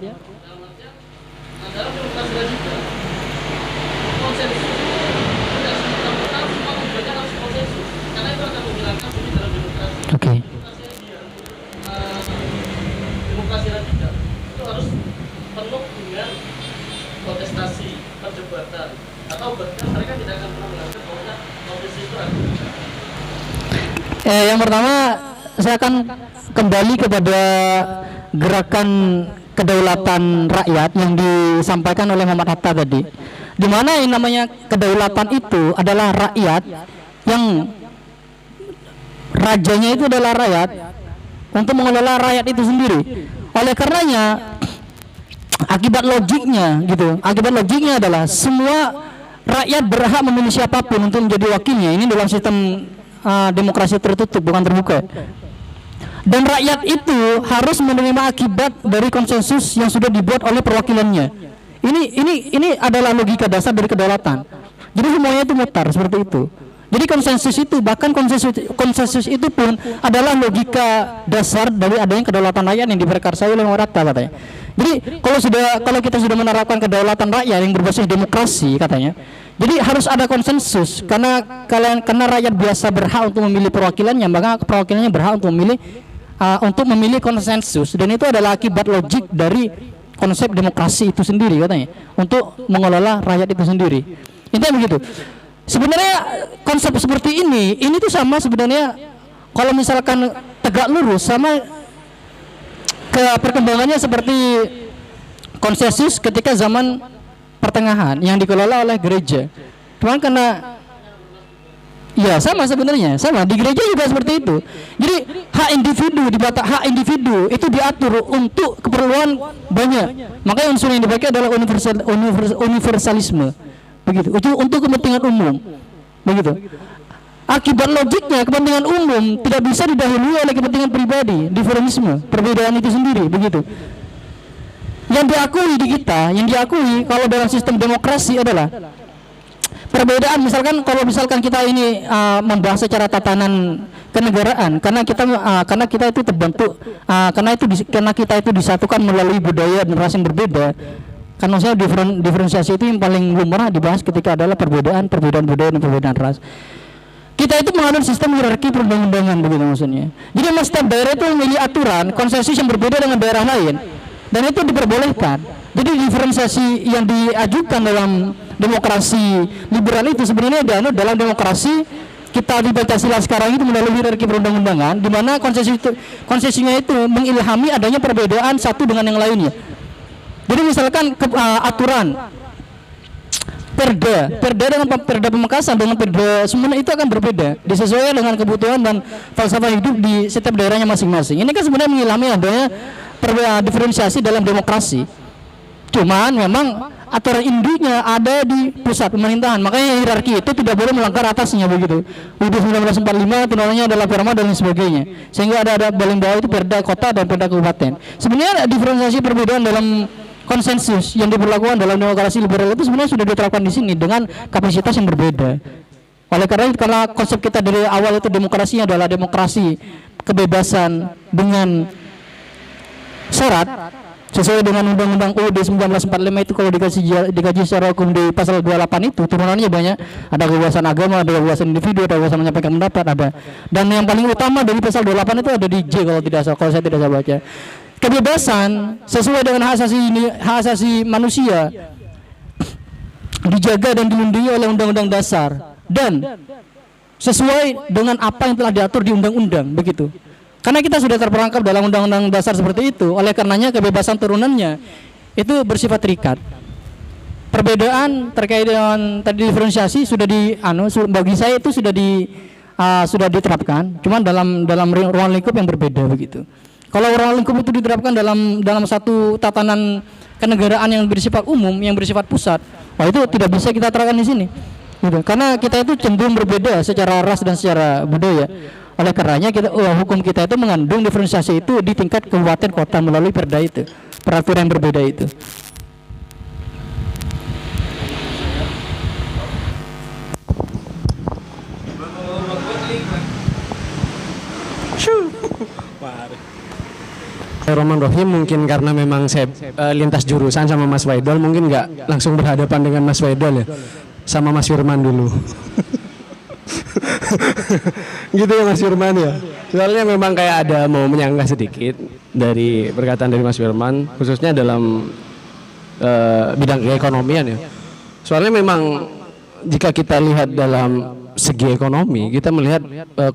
oke.
Demokrasi radikal itu harus penuh dengan kontestasi, perdebatan, atau bahkan mereka tidak akan pernah menganggap bahwa oposisi itu radikal.
Yang pertama saya akan kembali kepada gerakan kedaulatan rakyat yang disampaikan oleh Muhammad Hatta tadi, di mana yang namanya kedaulatan itu adalah rakyat yang rajanya itu adalah rakyat untuk mengelola rakyat itu sendiri. Oleh karenanya akibat logiknya adalah semua rakyat berhak memilih siapapun untuk menjadi wakilnya. Ini dalam sistem demokrasi tertutup, bukan terbuka. Dan rakyat itu harus menerima akibat dari konsensus yang sudah dibuat oleh perwakilannya. Ini adalah logika dasar dari kedaulatan. Jadi semuanya itu mutar seperti itu. Jadi konsensus itu, bahkan konsensus itu pun adalah logika dasar dari adanya kedaulatan rakyat yang diperkarsai oleh Hatta katanya. Jadi kalau kita sudah menerapkan kedaulatan rakyat yang berbasis demokrasi katanya, jadi harus ada konsensus, karena rakyat biasa berhak untuk memilih perwakilannya, maka perwakilannya berhak untuk memilih konsensus, dan itu adalah akibat logik dari konsep demokrasi itu sendiri katanya untuk mengelola rakyat itu sendiri. Intinya begitu. Sebenarnya konsep seperti ini tuh sama sebenarnya kalau misalkan tegak lurus sama ke perkembangannya seperti konsensus ketika zaman pertengahan yang dikelola oleh gereja. Cuman karena ya sama sebenarnya, sama di gereja juga seperti itu. Jadi hak individu itu diatur untuk keperluan banyak. Makanya unsur yang dipakai adalah universalisme. Begitu. Itu untuk kepentingan umum. Begitu. Akibat logiknya kepentingan umum tidak bisa didahului oleh kepentingan pribadi, diferensialisme, perbedaan itu sendiri, begitu. Yang diakui di kita, yang diakui kalau dalam sistem demokrasi adalah perbedaan. Misalkan kita ini membahas secara tatanan kenegaraan, karena kita itu terbentuk, karena kita itu disatukan melalui budaya dan ras yang berbeda. Kan maksudnya diferensiasi itu yang paling lumrah dibahas ketika adalah perbedaan budaya dan perbedaan ras. Kita itu menganut sistem hierarki perundang-undangan, begitu maksudnya. Jadi setiap daerah itu memiliki aturan konsensus yang berbeda dengan daerah lain, dan itu diperbolehkan. Jadi diferensiasi yang diajukan dalam demokrasi liberal itu sebenarnya dianut dalam demokrasi kita di Pancasila sekarang itu melalui hierarki perundang-undangan, di mana konsesinya itu mengilhami adanya perbedaan satu dengan yang lainnya. Jadi misalkan aturan perda dengan perda Pamekasan dengan perda Sumeneb itu akan berbeda, disesuaikan dengan kebutuhan dan falsafah hidup di setiap daerahnya masing-masing. Ini kan sebenarnya mengilhami adanya diferensiasi dalam demokrasi. Cuman memang aturan induknya ada di pusat pemerintahan, makanya hierarki itu tidak boleh melanggar atasnya, begitu. UUD 1945 turunannya adalah perma dan lain sebagainya, sehingga ada paling bawah itu perda kota dan perda kabupaten. Sebenarnya diferensiasi perbedaan dalam konsensus yang diberlakukan dalam demokrasi liberal itu sebenarnya sudah diterapkan di sini dengan kapasitas yang berbeda. Oleh karena konsep kita dari awal itu demokrasinya adalah demokrasi kebebasan dengan syarat sesuai dengan Undang-Undang UUD 1945 itu. Kalau dikaji secara hukum di pasal 28 itu turunannya banyak, ada kebebasan agama, ada kebebasan individu, ada kebebasan menyampaikan pendapat, ada. Dan yang paling utama dari pasal 28 itu ada di J kalau saya tidak salah baca. Kebebasan sesuai dengan hak asasi manusia dijaga dan dilindungi oleh Undang-Undang Dasar dan sesuai dengan apa yang telah diatur di undang-undang, begitu. Karena kita sudah terperangkap dalam Undang-Undang Dasar seperti itu, oleh karenanya kebebasan turunannya itu bersifat terikat. Perbedaan terkait dengan tadi diferensiasi bagi saya itu sudah diterapkan, cuman dalam ruang lingkup yang berbeda, begitu. Kalau ruang lingkup itu diterapkan dalam satu tatanan kenegaraan yang bersifat umum, yang bersifat pusat, itu tidak bisa kita terapkan di sini, gitu. Karena kita itu cenderung berbeda secara ras dan secara budaya. Oleh karenanya hukum kita itu mengandung diferensiasi itu di tingkat kabupaten kota melalui perda itu, peraturan yang berbeda itu.
Rohim, mungkin karena memang saya lintas jurusan sama Mas Waidol, mungkin nggak langsung berhadapan dengan Mas Waidol ya, sama Mas Firman dulu. Gitu ya Mas Firman ya. Soalnya memang kayak ada mau menyanggah sedikit dari perkataan dari Mas Firman, khususnya dalam bidang keekonomian ya. Soalnya memang jika kita lihat dalam segi ekonomi, kita melihat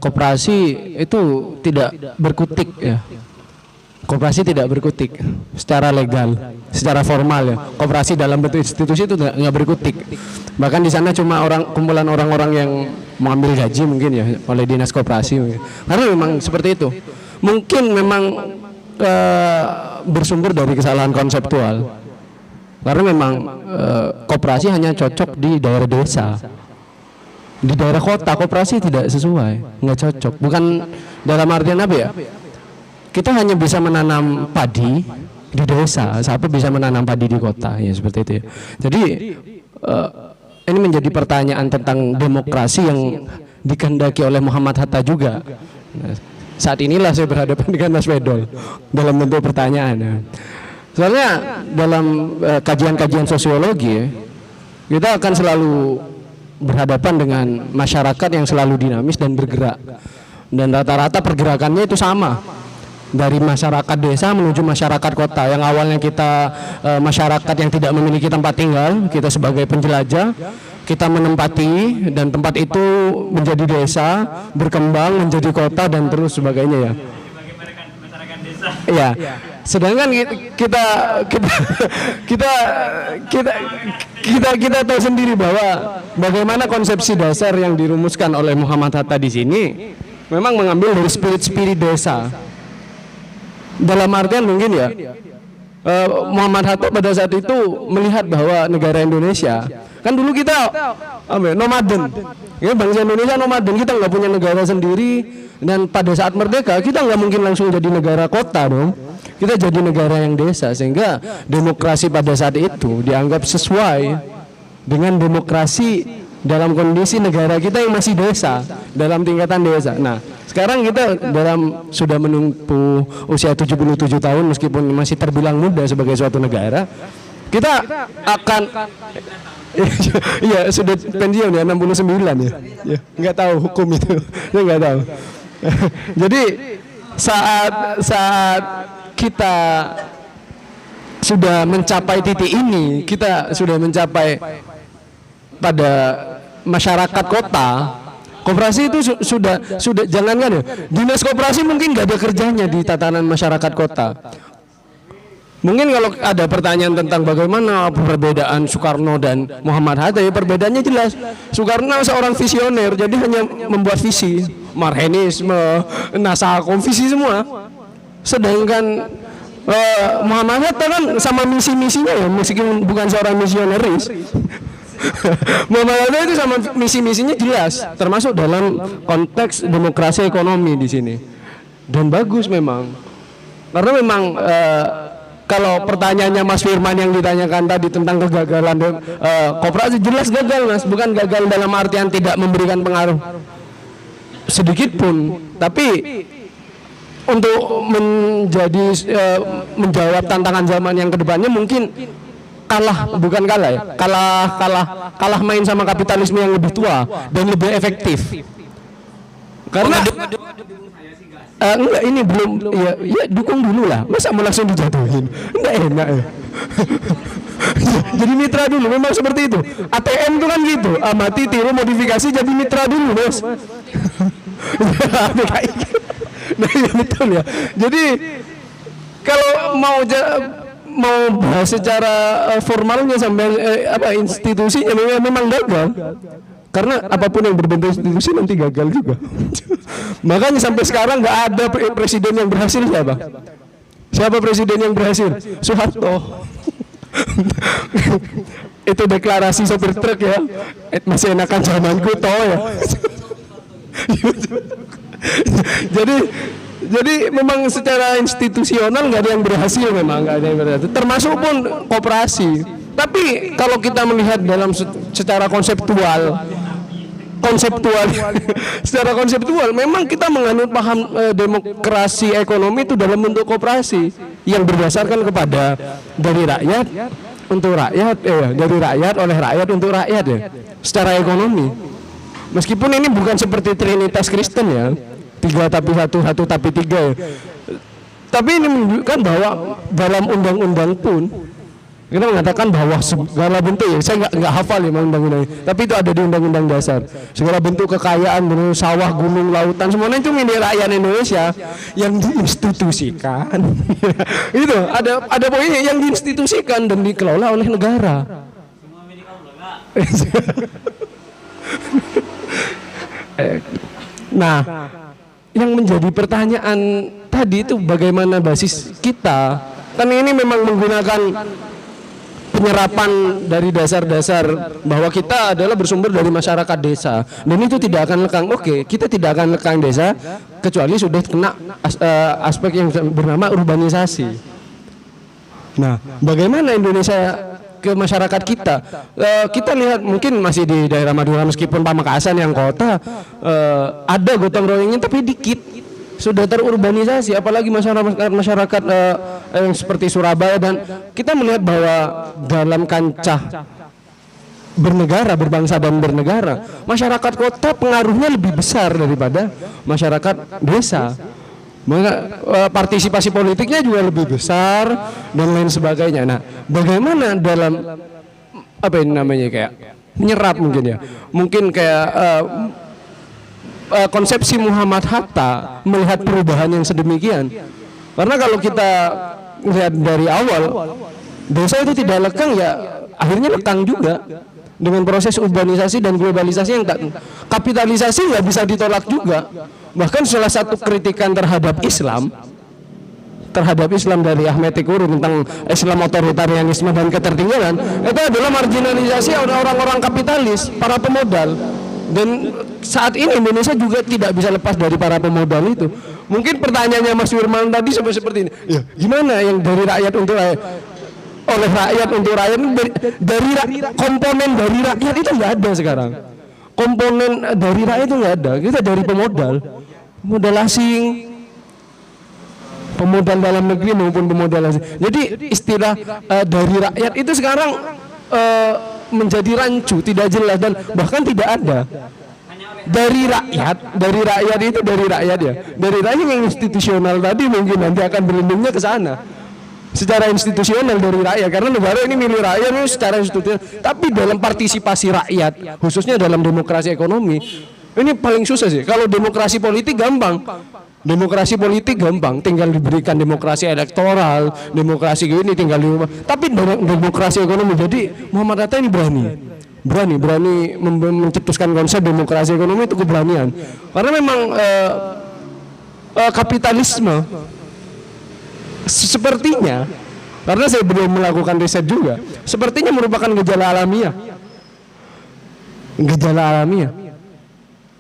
koperasi itu tidak berkutik ya. Koperasi tidak berkutik secara legal, secara formal ya. Koperasi dalam bentuk institusi itu nggak berkutik. Bahkan di sana cuma kumpulan orang-orang yang mengambil gaji mungkin ya oleh dinas koperasi. Karena memang seperti itu. Mungkin memang bersumber dari kesalahan konseptual. Karena memang koperasi hanya cocok di daerah desa. Di daerah kota koperasi tidak sesuai, nggak cocok. Bukan dalam artian apa ya? Kita hanya bisa menanam padi di desa, siapa bisa menanam padi di kota, ya seperti itu ya. Jadi ini menjadi pertanyaan tentang demokrasi yang dikehendaki oleh Muhammad Hatta juga. Nah, saat inilah saya berhadapan dengan Mas Wedol dalam bentuk pertanyaan. Soalnya dalam kajian-kajian sosiologi kita akan selalu berhadapan dengan masyarakat yang selalu dinamis dan bergerak, dan rata-rata pergerakannya itu sama. dari masyarakat desa menuju masyarakat kota. Yang awalnya kita masyarakat yang tidak memiliki tempat tinggal, kita sebagai penjelajah, kita menempati dan tempat itu menjadi desa, berkembang menjadi kota dan terus sebagainya ya. Iya. Sedangkan kita tahu sendiri bahwa bagaimana konsepsi dasar yang dirumuskan oleh Muhammad Hatta di sini memang mengambil dari spirit desa. Dalam artian mungkin ya, Muhammad Hatta pada saat itu melihat bahwa negara Indonesia kan dulu kita nomaden, ya, bangsa Indonesia nomaden, kita nggak punya negara sendiri, dan pada saat merdeka kita nggak mungkin langsung jadi negara kota dong, kita jadi negara yang desa, sehingga demokrasi pada saat itu dianggap sesuai dengan demokrasi dalam kondisi negara kita yang masih desa, dalam tingkatan desa. Nah, sekarang kita sudah menempuh usia 77 tahun meskipun masih terbilang muda sebagai suatu negara, kita akan iya sudah pensiun ya 69 ya. Ya, nggak tahu hukum itu. Ya nggak tahu. Jadi saat kita sudah mencapai titik ini, kita sudah mencapai pada masyarakat kota, koperasi itu sudah jangankan ya, dinas koperasi mungkin nggak ada kerjanya di tatanan masyarakat kota. Mungkin kalau ada pertanyaan tentang bagaimana perbedaan Soekarno dan Muhammad Hatta, ya perbedaannya jelas. Soekarno seorang visioner, jadi hanya membuat visi, marhenisme, nasakom, visi semua. Sedangkan Muhammad Hatta kan sama misi-misinya ya, meskipun bukan seorang misioneris. Muhammad Hatta itu sama misi-misinya jelas, termasuk dalam konteks demokrasi ekonomi di sini. Dan bagus memang, karena memang kalau pertanyaannya Mas Firman yang ditanyakan tadi tentang kegagalan koperasi, jelas gagal Mas, bukan gagal dalam artian tidak memberikan pengaruh sedikit pun, tapi untuk menjawab tantangan zaman yang kedepannya mungkin kalah main sama kapitalisme yang lebih tua dan lebih efektif. Karena enggak, ini belum ya dukung dulu lah, masa mau langsung dijatuhin, enggak enak ya. Jadi mitra dulu, memang seperti itu. ATM itu kan gitu, amati, tiru, modifikasi, jadi mitra dulu Bos. Nah ya betul ya. Jadi kalau mau bahas secara formalnya sampai institusinya memang gagal. Karena apapun yang berbentuk institusi nanti gagal juga. Makanya sampai sekarang nggak ada presiden yang berhasil. Siapa presiden yang berhasil? Soeharto. Itu deklarasi sopir truk ya. Masih enakan zamanku toh ya. Jadi memang secara institusional nggak ada yang berhasil, memang nggak ada yang berhasil. Termasuk pun koperasi. Tapi kalau kita melihat dalam secara secara konseptual memang kita menganut paham demokrasi ekonomi itu dalam bentuk koperasi yang berdasarkan kepada dari rakyat untuk rakyat, dari rakyat oleh rakyat untuk rakyat ya, secara ekonomi. Meskipun ini bukan seperti Trinitas Kristen ya, 3 tapi 1, 1 tapi 3 ya. Tapi ini menunjukkan bahwa dalam undang-undang pun kita mengatakan bahwa segala bentuk, ya saya nggak hafal ya undang-undang, tapi itu ada di undang-undang dasar, segala bentuk kekayaan, sawah, gunung, lautan, semuanya itu milik rakyat Indonesia yang diinstitusikan. Itu ada poinnya, yang diinstitusikan dan dikelola oleh negara. Nah, yang menjadi pertanyaan tadi itu bagaimana basis kita, kan ini memang menggunakan penyerapan dari dasar-dasar bahwa kita adalah bersumber dari masyarakat desa, dan itu tidak akan lekang. Oke, kita tidak akan lekang desa kecuali sudah kena aspek yang bernama urbanisasi. Nah, bagaimana Indonesia ke masyarakat kita? Kita lihat mungkin masih di daerah Madura, meskipun Pamekasan yang kota ada gotong royongnya, tapi dikit. Sudah terurbanisasi, apalagi masyarakat yang seperti Surabaya, dan kita melihat bahwa dalam kancah bernegara, berbangsa dan bernegara, masyarakat kota pengaruhnya lebih besar daripada masyarakat desa. Maka partisipasi politiknya juga lebih besar dan lain sebagainya. Nah, bagaimana dalam apa ini namanya kayak menyerap mungkin ya, mungkin kayak konsepsi Muhammad Hatta melihat perubahan yang sedemikian. Karena kalau kita lihat dari awal, desa itu tidak lekang ya, akhirnya lekang juga dengan proses urbanisasi dan globalisasi yang tak, kapitalisasi nggak bisa ditolak juga. Bahkan salah satu kritikan terhadap Islam dari Ahmed Tikuru tentang Islam otoritarianisme dan ketertinggalan itu adalah marginalisasi orang-orang kapitalis, para pemodal. Dan saat ini Indonesia juga tidak bisa lepas dari para pemodal itu. Mungkin pertanyaannya Mas Wirman tadi seperti ini, ya gimana yang dari rakyat untuk rakyat, oleh rakyat untuk rakyat, dari komponen dari rakyat itu nggak ada sekarang. Komponen dari rakyat itu nggak ada, kita dari pemodal, modal asing, pemodal dalam negeri maupun pemodal asing. Jadi istilah dari rakyat itu sekarang menjadi rancu, tidak jelas dan bahkan tidak ada. Dari rakyat itu dari rakyat ya. Dari rakyat yang institusional tadi mungkin nanti akan berlindungnya ke sana. Secara institusional dari rakyat, karena negara ini milik rakyat ini secara institusional. Tapi dalam partisipasi rakyat, khususnya dalam demokrasi ekonomi, ini paling susah sih. Kalau demokrasi politik gampang. Demokrasi politik gampang, tinggal diberikan demokrasi elektoral, demokrasi gini tinggal tapi demokrasi ekonomi. Jadi Muhammad Hatta ini berani mencetuskan konsep demokrasi ekonomi itu keberanian. Karena memang kapitalisme sepertinya, karena saya belum melakukan riset juga, sepertinya merupakan gejala alamiah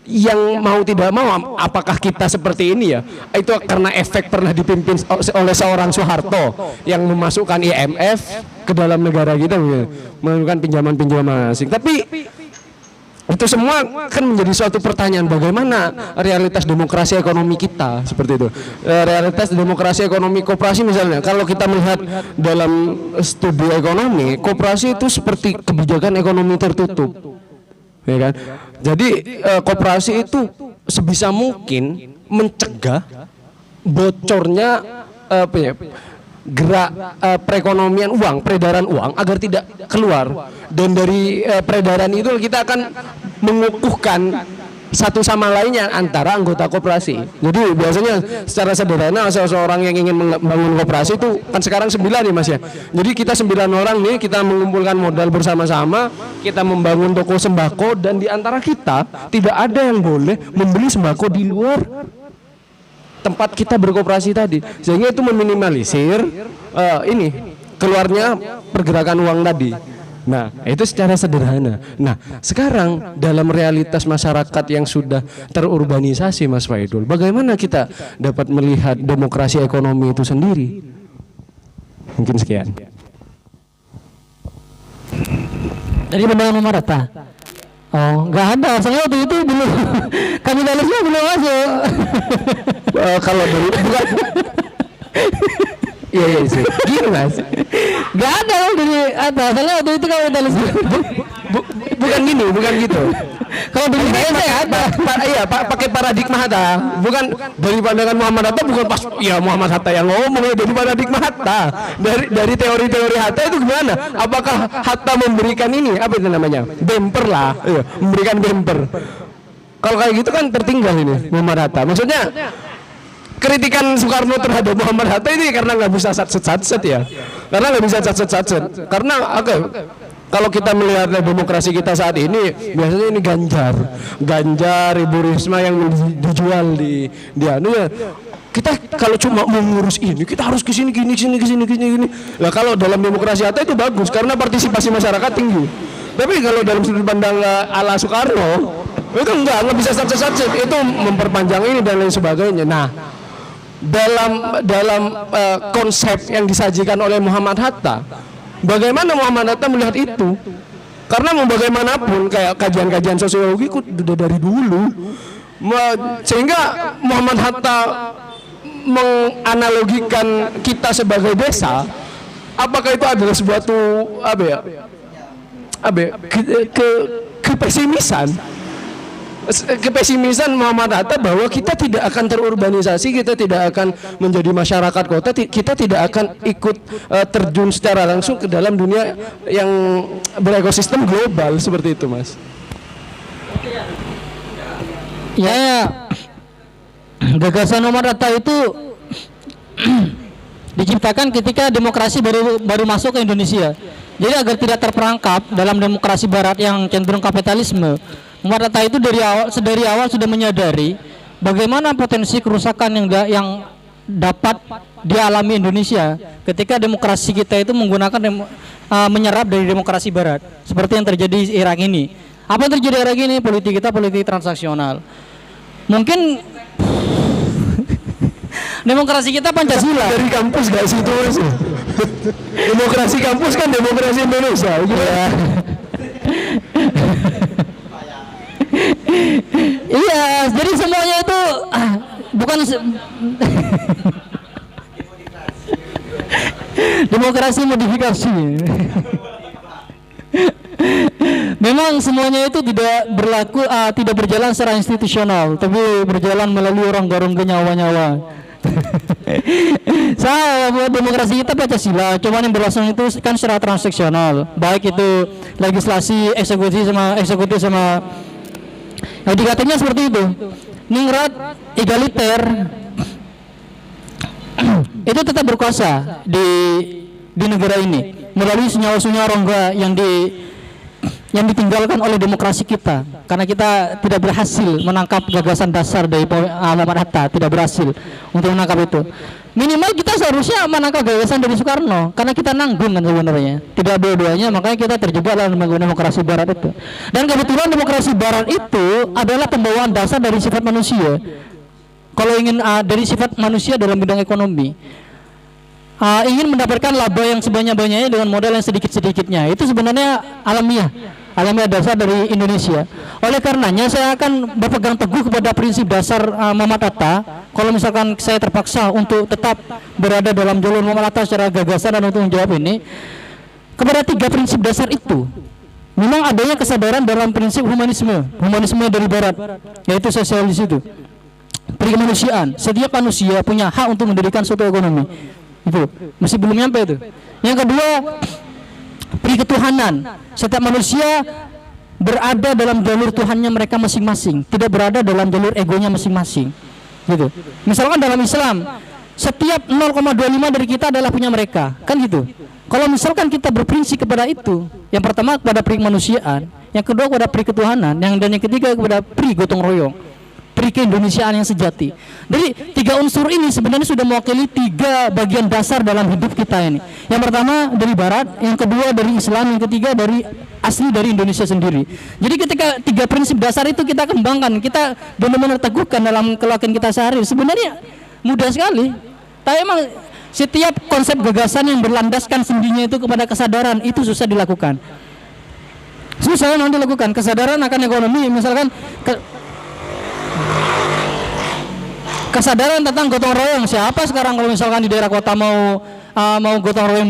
yang mau tidak mau. Apakah kita seperti ini ya, itu karena efek pernah dipimpin oleh seorang Soeharto yang memasukkan IMF ke dalam negara kita, melakukan pinjaman asing. Tapi itu semua kan menjadi suatu pertanyaan, bagaimana realitas demokrasi ekonomi kita seperti itu. Realitas demokrasi ekonomi koperasi misalnya, kalau kita melihat dalam studi ekonomi, koperasi itu seperti kebijakan ekonomi tertutup, ya kan? Jadi koperasi itu sebisa mungkin mencegah bocornya gerak perekonomian uang, peredaran uang agar tidak keluar. Dan dari peredaran itu kita akan mengukuhkan satu sama lainnya antara anggota koperasi. Jadi biasanya secara sederhana seseorang yang ingin membangun koperasi itu kan sekarang 9 nih Mas ya. Jadi kita 9 orang nih, kita mengumpulkan modal bersama-sama, kita membangun toko sembako, dan di antara kita tidak ada yang boleh membeli sembako di luar tempat kita berkoperasi tadi. Sehingga itu meminimalisir keluarnya pergerakan uang tadi. Nah, itu secara sederhana. Nah, sekarang dalam realitas masyarakat yang sudah terurbanisasi, Mas Faidul, bagaimana kita dapat melihat demokrasi ekonomi itu sendiri? Mungkin sekian.
Dari pandangan Muhammad Hatta. Oh, nggak ada. Soalnya waktu itu belum kapitalisme belum masuk.
Kalau dari bukan. Iya sih. Gini Mas.
Gak ada dari atas. Soalnya waktu itu kapitalisme.
Bukan gitu.
Kalau dari saya ada.
Iya, pakai paradigma Hatta. Bukan dari pandangan Muhammad Hatta, bukan pas ya Muhammad Hatta yang ngomong, ya dari paradigma Hatta. Dari teori-teori Hatta itu gimana? Apakah Hatta memberikan ini apa itu namanya? Bumper lah. Iya, memberikan bumper. Kalau kayak gitu kan tertinggal ini Muhammad Hatta. Maksudnya kritikan Soekarno terhadap Muhammad Hatta ini karena nggak bisa satset ya, karena nggak bisa satset. Karena kalau kita melihat demokrasi kita saat ini, biasanya ini Ganjar, Ibu Risma yang dijual di anu ya. Kita kalau cuma mengurus ini, kita harus kesini gini. Nah, kalau dalam demokrasi Hatta itu bagus karena partisipasi masyarakat tinggi. Tapi kalau dalam sudut pandang ala Soekarno, itu nggak bisa satset, itu memperpanjang ini dan lain sebagainya. Nah, dalam konsep yang disajikan oleh Muhammad Hatta, bagaimana Muhammad Hatta melihat itu? Karena mau bagaimanapun kayak kajian-kajian sosiologi udah dari dulu, sehingga Muhammad Hatta menganalogikan kita sebagai desa. Apakah itu adalah suatu kepesimisan? kepesimisan Muhammad Hatta bahwa kita tidak akan terurbanisasi, kita tidak akan menjadi masyarakat kota, kita tidak akan ikut terjun secara langsung ke dalam dunia yang berekosistem global seperti itu, Mas.
Ya, gagasan Muhammad Hatta itu diciptakan ketika demokrasi baru masuk ke Indonesia. Jadi agar tidak terperangkap dalam demokrasi barat yang cenderung kapitalisme, Muhammad Hatta itu dari awal sudah menyadari bagaimana potensi kerusakan yang dapat dialami Indonesia ketika demokrasi kita itu menggunakan menyerap dari demokrasi barat, seperti yang terjadi di Irak ini. Apa yang terjadi di Irak ini? Politik kita politik transaksional. Mungkin demokrasi kita Pancasila.
Dari kampus gak sih itu, Mas? Demokrasi kampus kan demokrasi Indonesia. Ya.
Iya, jadi semuanya itu bukan demokrasi modifikasi. Memang semuanya itu tidak berlaku, tidak berjalan secara institusional, tapi berjalan melalui rongga-rongga nyawa-nyawa. Saya buat demokrasi kita Pancasila, cuman yang berlangsung itu kan secara transaksional, baik itu legislasi, eksekutif sama indikatornya seperti itu. Ningrat, egaliter itu tetap berkuasa di negara ini melalui senyawa-senyawa rongga yang ditinggalkan oleh demokrasi kita, karena kita tidak berhasil menangkap gagasan dasar dari Muhammad Hatta, tidak berhasil untuk menangkap itu. Minimal kita seharusnya menangkap gagasan dari Soekarno, karena kita nanggung kan sebenarnya, tidak dua-duanya, makanya kita terjebak dalam demokrasi barat itu. Dan kebetulan demokrasi barat itu adalah pembawaan dasar dari sifat manusia. Kalau ingin dari sifat manusia dalam bidang ekonomi, ingin mendapatkan laba yang sebanyak-banyaknya dengan modal yang sedikit-sedikitnya, itu sebenarnya alamiah dasar dari Indonesia. Oleh karenanya saya akan berpegang teguh kepada prinsip dasar Muhammad Hatta. Kalau misalkan saya terpaksa untuk tetap berada dalam jalur Muhammad Hatta secara gagasan dan untuk menjawab ini, kepada 3 prinsip dasar itu memang adanya kesadaran dalam prinsip humanisme dari barat, yaitu sosialis itu, perikemanusiaan. Setiap manusia punya hak untuk mendirikan suatu ekonomi. Itu masih belum nyampe itu. Yang kedua, periketuhanan. Setiap manusia berada dalam jalur Tuhannya mereka masing-masing, tidak berada dalam jalur egonya masing-masing. Gitu. Misalkan dalam Islam, setiap 0,25 dari kita adalah punya mereka, kan gitu. Kalau misalkan kita berprinsip kepada itu, yang pertama kepada perikemanusiaan, yang kedua kepada periketuhanan, dan yang ketiga kepada gotong royong, keindonesiaan yang sejati. Jadi 3 unsur ini sebenarnya sudah mewakili 3 bagian dasar dalam hidup kita ini. Yang pertama dari barat, yang kedua dari Islam, yang ketiga dari asli dari Indonesia sendiri. Jadi ketika 3 prinsip dasar itu kita kembangkan, kita benar-benar teguhkan dalam kelakuan kita sehari, sebenarnya mudah sekali. Tapi emang setiap konsep gagasan yang berlandaskan sendinya itu kepada kesadaran itu susah dilakukan. Susah nanti dilakukan kesadaran akan ekonomi, misalkan kesadaran tentang gotong royong. Siapa sekarang kalau misalkan di daerah kota mau gotong royong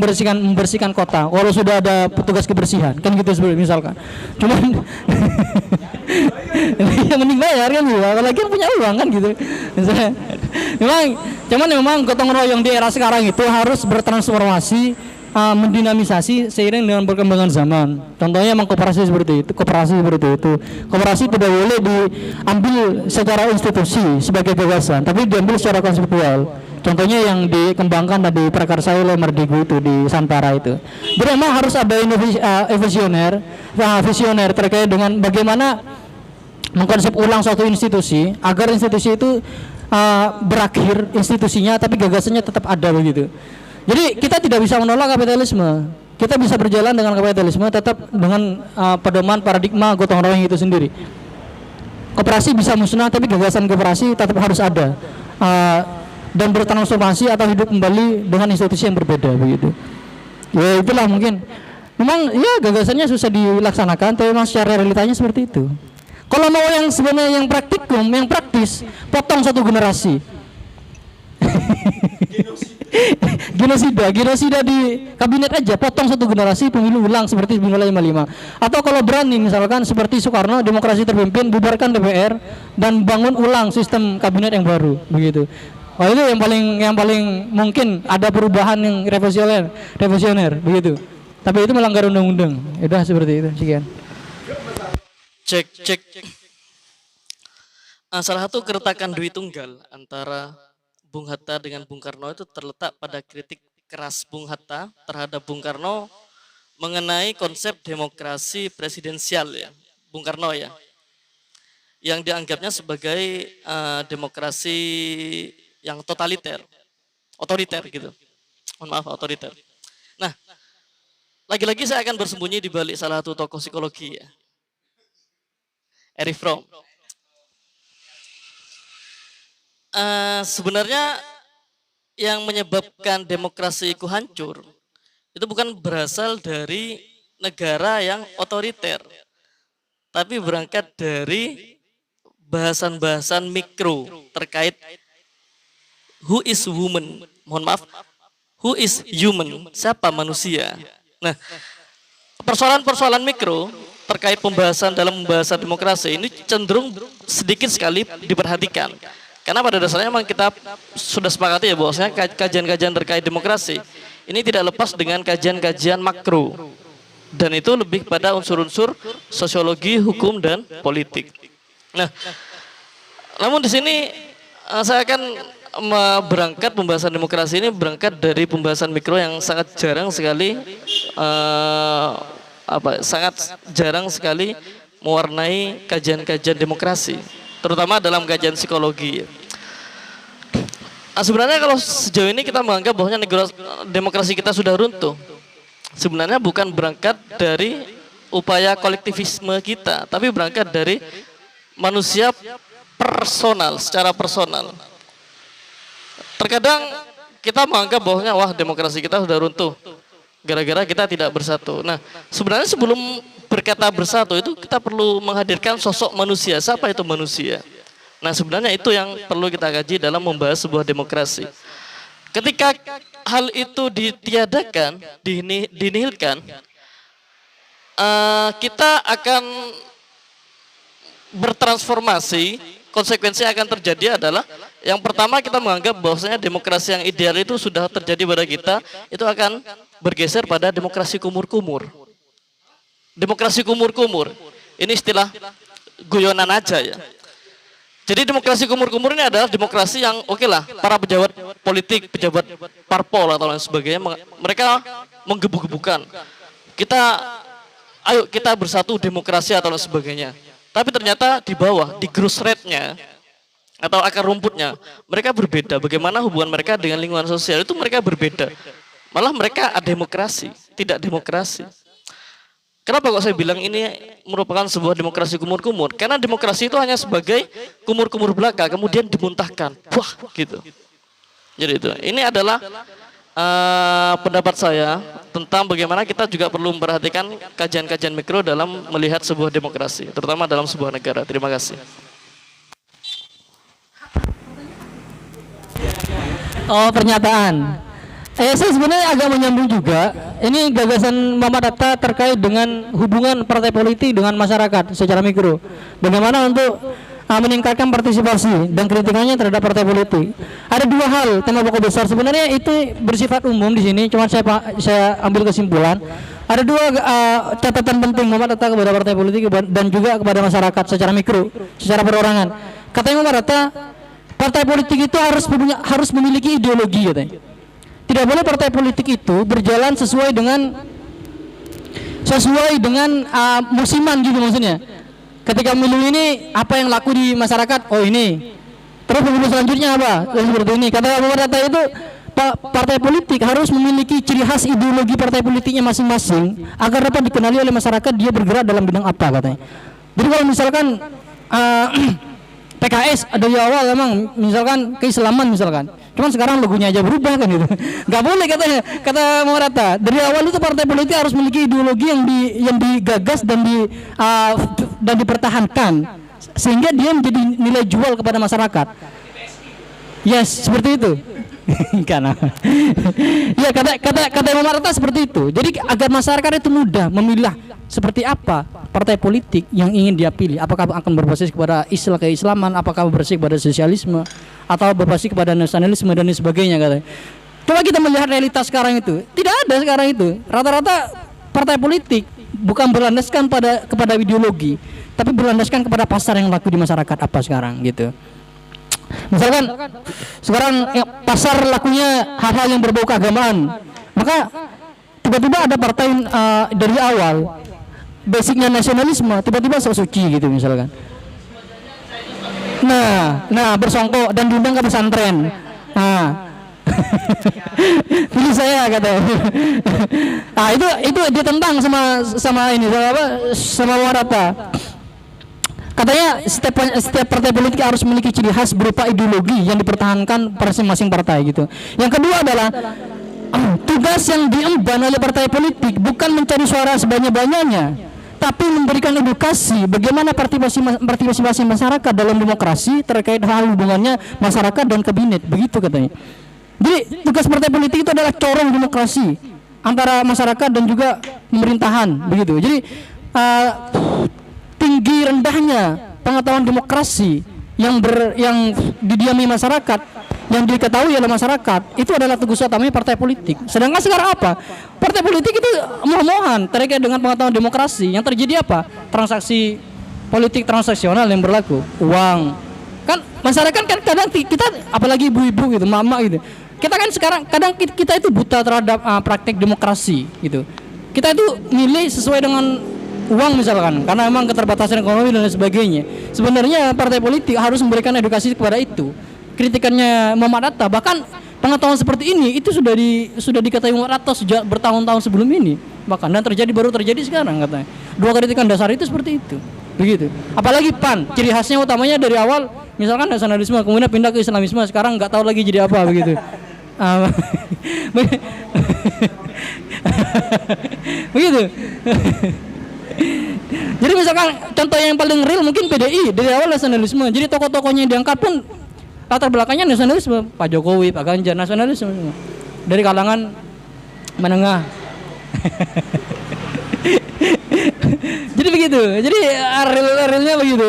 membersihkan kota, kalau sudah ada petugas kebersihan kan gitu sebenarnya misalkan. Cuman yang mending bayar kan gitu, apalagi yang punya uang kan gitu. Misalnya, memang gotong royong di era sekarang itu harus bertransformasi, mendinamisasi seiring dengan perkembangan zaman. Contohnya memang koperasi seperti itu. Koperasi tidak boleh diambil secara institusi sebagai gagasan, tapi diambil secara konseptual. Contohnya yang dikembangkan dan diprakarsai oleh Mardigu itu di Santara itu. Jadi memang harus ada visioner terkait dengan bagaimana mengkonsep ulang suatu institusi agar institusi itu berakhir institusinya, tapi gagasannya tetap ada begitu. Jadi kita tidak bisa menolak kapitalisme. Kita bisa berjalan dengan kapitalisme tetap dengan pedoman paradigma gotong royong itu sendiri. Koperasi bisa musnah, tapi gagasan koperasi tetap harus ada dan bertransformasi atau hidup kembali dengan institusi yang berbeda begitu. Ya itulah mungkin. Memang ya gagasannya susah dilaksanakan, tapi memang secara realitanya seperti itu. Kalau mau yang sebenarnya yang praktikum, yang praktis, potong satu generasi. genosida di kabinet aja, potong satu generasi, pemilu ulang seperti 1955. Atau kalau berani misalkan seperti Soekarno, demokrasi terpimpin, bubarkan DPR dan bangun ulang sistem kabinet yang baru, begitu. Oh, itu yang paling mungkin ada perubahan yang revolusioner begitu. Tapi itu melanggar undang-undang. Udah seperti itu. Sekian.
Cek. Salah satu keretakan Dwi Tunggal antara Bung Hatta dengan Bung Karno itu terletak pada kritik keras Bung Hatta terhadap Bung Karno mengenai konsep demokrasi presidensial ya, Bung Karno ya, yang dianggapnya sebagai demokrasi yang otoriter gitu. Mohon maaf, otoriter. Nah, lagi-lagi saya akan bersembunyi di balik salah satu tokoh psikologi ya, Erich Fromm. Sebenarnya yang menyebabkan demokrasi itu hancur itu bukan berasal dari negara yang otoriter, tapi berangkat dari bahasan-bahasan mikro terkait who is woman, mohon maaf, who is human, siapa manusia. Nah, persoalan-persoalan mikro terkait pembahasan dalam pembahasan demokrasi ini cenderung sedikit sekali diperhatikan. Karena pada dasarnya memang kita sudah sepakati ya bahwasanya kajian-kajian terkait demokrasi ini tidak lepas dengan kajian-kajian makro, dan itu lebih pada unsur-unsur sosiologi, hukum dan politik. Nah, namun di sini saya akan berangkat pembahasan demokrasi ini berangkat dari pembahasan mikro yang sangat jarang sekali sangat jarang sekali mewarnai kajian-kajian demokrasi, terutama dalam kajian psikologi. Sebenarnya kalau sejauh ini kita menganggap bahwa demokrasi kita sudah runtuh, sebenarnya bukan berangkat dari upaya kolektivisme kita, tapi berangkat dari manusia personal, secara personal. Terkadang kita menganggap bahwa wah demokrasi kita sudah runtuh gara-gara kita tidak bersatu. Nah, sebenarnya sebelum berkata bersatu itu kita perlu menghadirkan sosok manusia. Siapa itu manusia? Nah, sebenarnya itu yang perlu kita kaji dalam membahas sebuah demokrasi. Ketika hal itu ditiadakan, dinihilkan, kita akan bertransformasi. Konsekuensi yang akan terjadi adalah yang pertama kita menganggap bahwasanya demokrasi yang ideal itu sudah terjadi pada kita, itu akan bergeser pada demokrasi kumur-kumur. Demokrasi kumur-kumur, ini istilah guyonan aja ya. Jadi demokrasi kumur-kumur ini adalah demokrasi yang oke lah, para pejabat politik, pejabat parpol atau lain sebagainya, mereka menggebu-gebukan. Ayo kita bersatu demokrasi atau lain sebagainya. Tapi ternyata di bawah, di grassroots-nya atau akar rumputnya, mereka berbeda. Bagaimana hubungan mereka dengan lingkungan sosial itu mereka berbeda. Malah mereka ademokrasi, tidak demokrasi. Kenapa kok saya bilang ini merupakan sebuah demokrasi kumur-kumur? Karena demokrasi itu hanya sebagai kumur-kumur belaka, kemudian dimuntahkan. Wah, gitu. Jadi itu. Ini adalah pendapat saya tentang bagaimana kita juga perlu memperhatikan kajian-kajian mikro dalam melihat sebuah demokrasi, terutama dalam sebuah negara. Terima kasih.
Oh, pernyataan. Saya sebenarnya agak menyambung juga. Ini gagasan Muhammad Hatta terkait dengan hubungan partai politik dengan masyarakat secara mikro. Bagaimana untuk meningkatkan partisipasi dan kritikannya terhadap partai politik. Ada dua hal tema pokok besar, sebenarnya itu bersifat umum di sini, cuma saya ambil kesimpulan. Ada dua catatan penting Muhammad Hatta kepada partai politik dan juga kepada masyarakat secara mikro, secara perorangan. Katanya Muhammad Hatta, partai politik itu harus memiliki ideologi, katanya. Tidak boleh partai politik itu berjalan sesuai dengan musiman gitu maksudnya. Ketika pemilu ini apa yang laku di masyarakat, oh ini. Terus pemilu selanjutnya apa? Seperti ini. Kata Muhammad Hatta itu partai politik harus memiliki ciri khas ideologi partai politiknya masing-masing agar dapat dikenali oleh masyarakat dia bergerak dalam bidang apa, katanya. Jadi kalau misalkan PKS dari awal memang misalkan keislaman misalkan, cuman sekarang logonya aja berubah kan gitu. Nggak boleh katanya, kata Muhammad Hatta. Dari awal itu partai politik harus memiliki ideologi yang digagas dan dipertahankan sehingga dia menjadi nilai jual kepada masyarakat. Yes, seperti itu. Karena ya kata Imam Hatta seperti itu. Jadi agar masyarakat itu mudah memilah seperti apa partai politik yang ingin dia pilih. Apakah akan berbasis kepada keislaman, apakah berbasis kepada sosialisme, atau berbasis kepada nasionalisme dan lain sebagainya katanya. Coba kita melihat realitas sekarang itu. Tidak ada sekarang itu. Rata-rata partai politik bukan berlandaskan kepada ideologi, tapi berlandaskan kepada pasar yang laku di masyarakat apa sekarang gitu. Misalkan sekarang pasar lakunya hal-hal yang berbau keagamaan, maka tiba-tiba ada partai dari awal basicnya nasionalisme, tiba-tiba sok suci gitu misalkan. Nah bersongkok dan diundang ke pesantren. Pilih saya katanya. Itu dia tentang sama Muhammad. Katanya setiap partai politik harus memiliki ciri khas berupa ideologi yang dipertahankan masing-masing partai gitu. Yang kedua adalah tugas yang diemban oleh partai politik bukan mencari suara sebanyak-banyaknya, tapi memberikan edukasi bagaimana partisipasi masyarakat dalam demokrasi terkait hal hubungannya masyarakat dan kabinet, begitu katanya. Jadi tugas partai politik itu adalah corong demokrasi antara masyarakat dan juga pemerintahan, begitu. Jadi tinggi rendahnya pengetahuan demokrasi yang didiami masyarakat, yang diketahui oleh masyarakat, itu adalah tugas utamanya partai politik. Sedangkan sekarang apa? Partai politik itu moh-mohan terkait dengan pengetahuan demokrasi. Yang terjadi apa? Transaksi politik transaksional yang berlaku, uang. Kan masyarakat kan kadang kita, apalagi ibu-ibu gitu, mama gitu. Kita kan sekarang kadang kita itu buta terhadap praktek demokrasi gitu. Kita itu milih sesuai dengan uang misalkan, karena memang keterbatasan ekonomi dan lain sebagainya. Sebenarnya partai politik harus memberikan edukasi kepada itu. Kritikannya Muhammad Hatta, bahkan pengetahuan seperti ini itu sudah diketahui Muhammad Hatta sejak bertahun-tahun sebelum ini, bahkan dan baru terjadi sekarang katanya. Dua kritikan dasar itu seperti itu, begitu. Apalagi PAN, ciri khasnya utamanya dari awal misalkan nasionalisme, kemudian pindah ke Islamisme, sekarang nggak tahu lagi jadi apa begitu. Begitu. Jadi misalkan contoh yang paling real mungkin PDI dari awal nasionalisme. Jadi tokoh-tokohnya yang diangkat pun latar belakangnya nasionalisme. Pak Jokowi, Pak Ganjar, nasionalisme dari kalangan menengah. Jadi begitu. Jadi realnya begitu.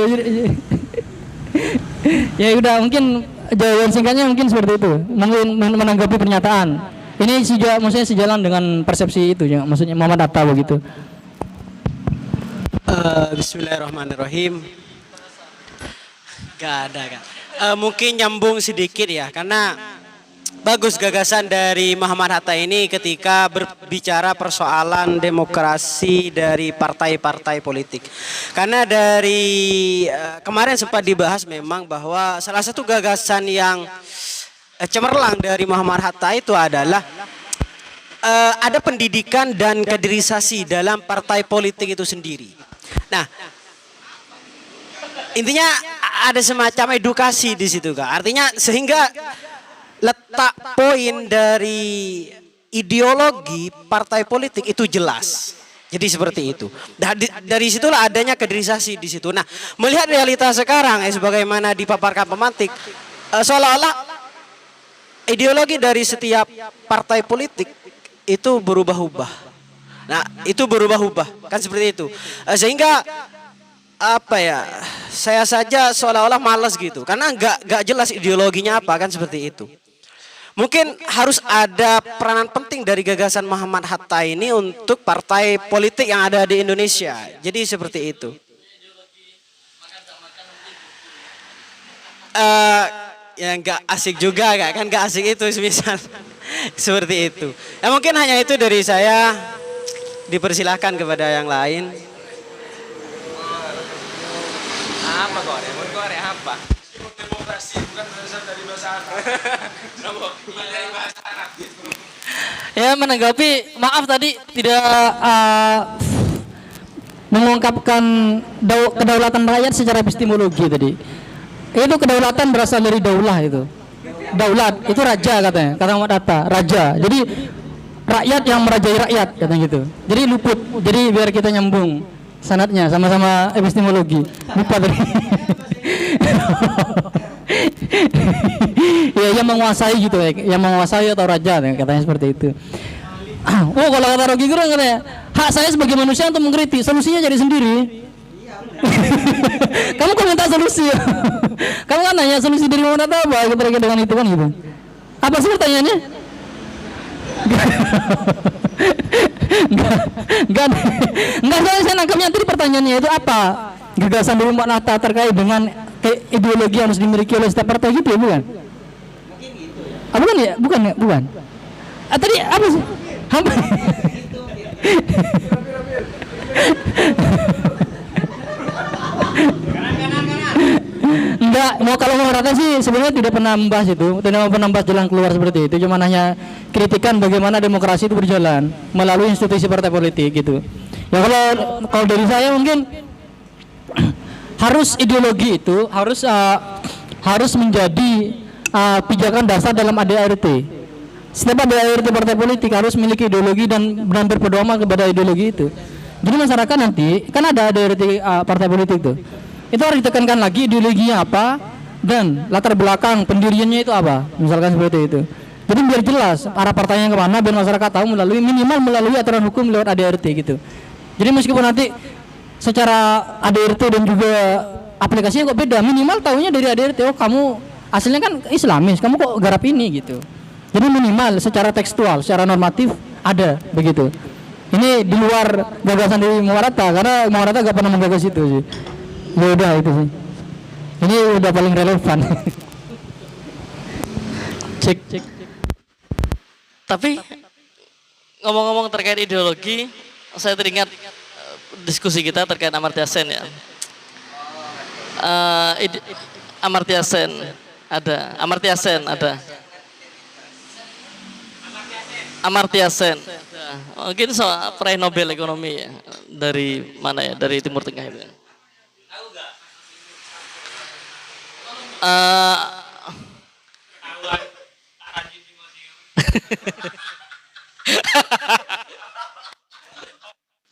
Ya udah, mungkin jawaban singkatnya mungkin seperti itu. Menanggapi pernyataan ini maksudnya sejalan dengan persepsi itu ya, maksudnya Muhammad Hatta begitu.
Bismillahirrahmanirrahim. Gak ada kan. Mungkin nyambung sedikit ya, karena bagus gagasan dari Muhammad Hatta ini ketika berbicara persoalan demokrasi dari partai-partai politik. Karena dari kemarin sempat dibahas memang bahwa salah satu gagasan yang cemerlang dari Muhammad Hatta itu adalah ada pendidikan dan kaderisasi dalam partai politik itu sendiri. Nah, intinya ada semacam edukasi di situ, Kak. Artinya sehingga letak poin dari ideologi partai politik itu jelas. Jadi seperti itu. Dari situlah adanya kaderisasi di situ. Nah, melihat realitas sekarang sebagaimana dipaparkan pemantik, seolah-olah ideologi dari setiap partai politik itu berubah-ubah. Nah, itu berubah-ubah kan seperti itu. Sehingga apa ya? Saya saja seolah-olah malas gitu, karena nggak jelas ideologinya apa kan seperti itu. Mungkin harus ada peranan penting dari gagasan Muhammad Hatta ini untuk partai politik yang ada di Indonesia. Jadi seperti itu. Ya nggak asik juga kan nggak asik itu misal seperti itu. Ya mungkin hanya itu dari saya. Dipersilahkan kepada yang lain.
Apa Korea apa? Demokrasi bukan berasal dari bahasa Arab.
Ya, menanggapi, maaf tadi tidak mengungkapkan kedaulatan rakyat secara epistemologi tadi. Itu kedaulatan berasal dari daulah itu. Daulat itu raja katanya, kata Muhammad Hatta, raja. Jadi rakyat yang merajai rakyat katanya gitu. Jadi luput. Jadi biar kita nyambung sanadnya sama-sama epistemologi. Lupa tadi. Ya, yang menguasai gitu ya, yang menguasai atau raja ya, katanya seperti itu. Oh, kalau kata Rocky Gerung katanya, hak saya sebagai manusia untuk mengkritik, solusinya jadi sendiri. Kamu kok minta solusi ya? Kamu kan nanya solusi dari mana atau apa terkait dengan itu kan gitu. Apa sih pertanyaannya? Enggak, saya nangkapnya tadi pertanyaannya itu apa? Gagasan dari Mbak Nata terkait dengan ideologi yang harus dimiliki oleh setiap partai gitu ya, bukan? Ah, bukan ya? Bukan. Ah, tadi apa sih? Enggak, kalau mau rata sih sebenarnya tidak pernah membahas itu, tidak pernah membahas jalan keluar seperti itu, cuma hanya kritikan bagaimana demokrasi itu berjalan melalui institusi partai politik gitu. Ya kalau dari saya mungkin harus ideologi itu harus menjadi pijakan dasar dalam ADART. Setiap ADART partai politik harus memiliki ideologi dan benar berpedoman kepada ideologi itu. Jadi masyarakat nanti kan ada ADART partai politik tuh. Itu harus ditekankan lagi ideologinya apa dan latar belakang pendiriannya itu apa, misalkan seperti itu. Jadi biar jelas arah partainya kemana, biar masyarakat tahu minimal melalui aturan hukum lewat ADART gitu. Jadi meskipun nanti secara ADART dan juga aplikasinya kok beda, minimal tahunya dari ADART, oh kamu aslinya kan Islamis, kamu kok garap ini gitu. Jadi minimal secara tekstual, secara normatif ada begitu. Ini di luar gagasan dari Muwarata, karena Muwarata gak pernah menggagas itu sih. Ya udah itu sih. Ini udah paling relevan. Cek.
Tapi ngomong-ngomong terkait ideologi, saya teringat diskusi kita terkait Amartya Sen ya. Amartya Sen ada. Amartya Sen. Mungkin soal peraih Nobel ekonomi ya. Dari mana ya? Dari Timur Tengah itu.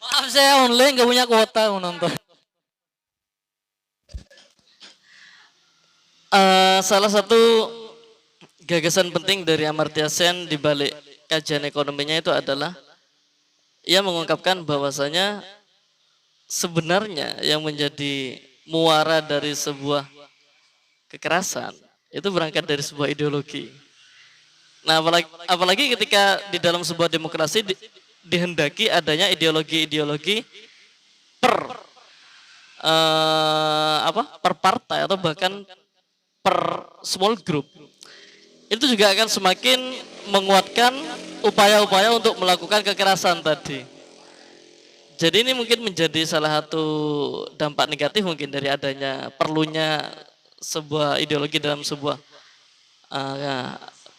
Maaf saya online gak punya kuota menonton.
Salah satu gagasan penting dari Amartya Sen di balik kajian ekonominya itu adalah ia mengungkapkan bahwasanya sebenarnya yang menjadi muara dari sebuah kekerasan itu berangkat dari sebuah ideologi. Nah, apalagi ketika di dalam sebuah demokrasi dihendaki adanya ideologi-ideologi per partai atau bahkan per small group. Itu juga akan semakin menguatkan upaya-upaya untuk melakukan kekerasan tadi. Jadi ini mungkin menjadi salah satu dampak negatif mungkin dari adanya perlunya sebuah ideologi dalam sebuah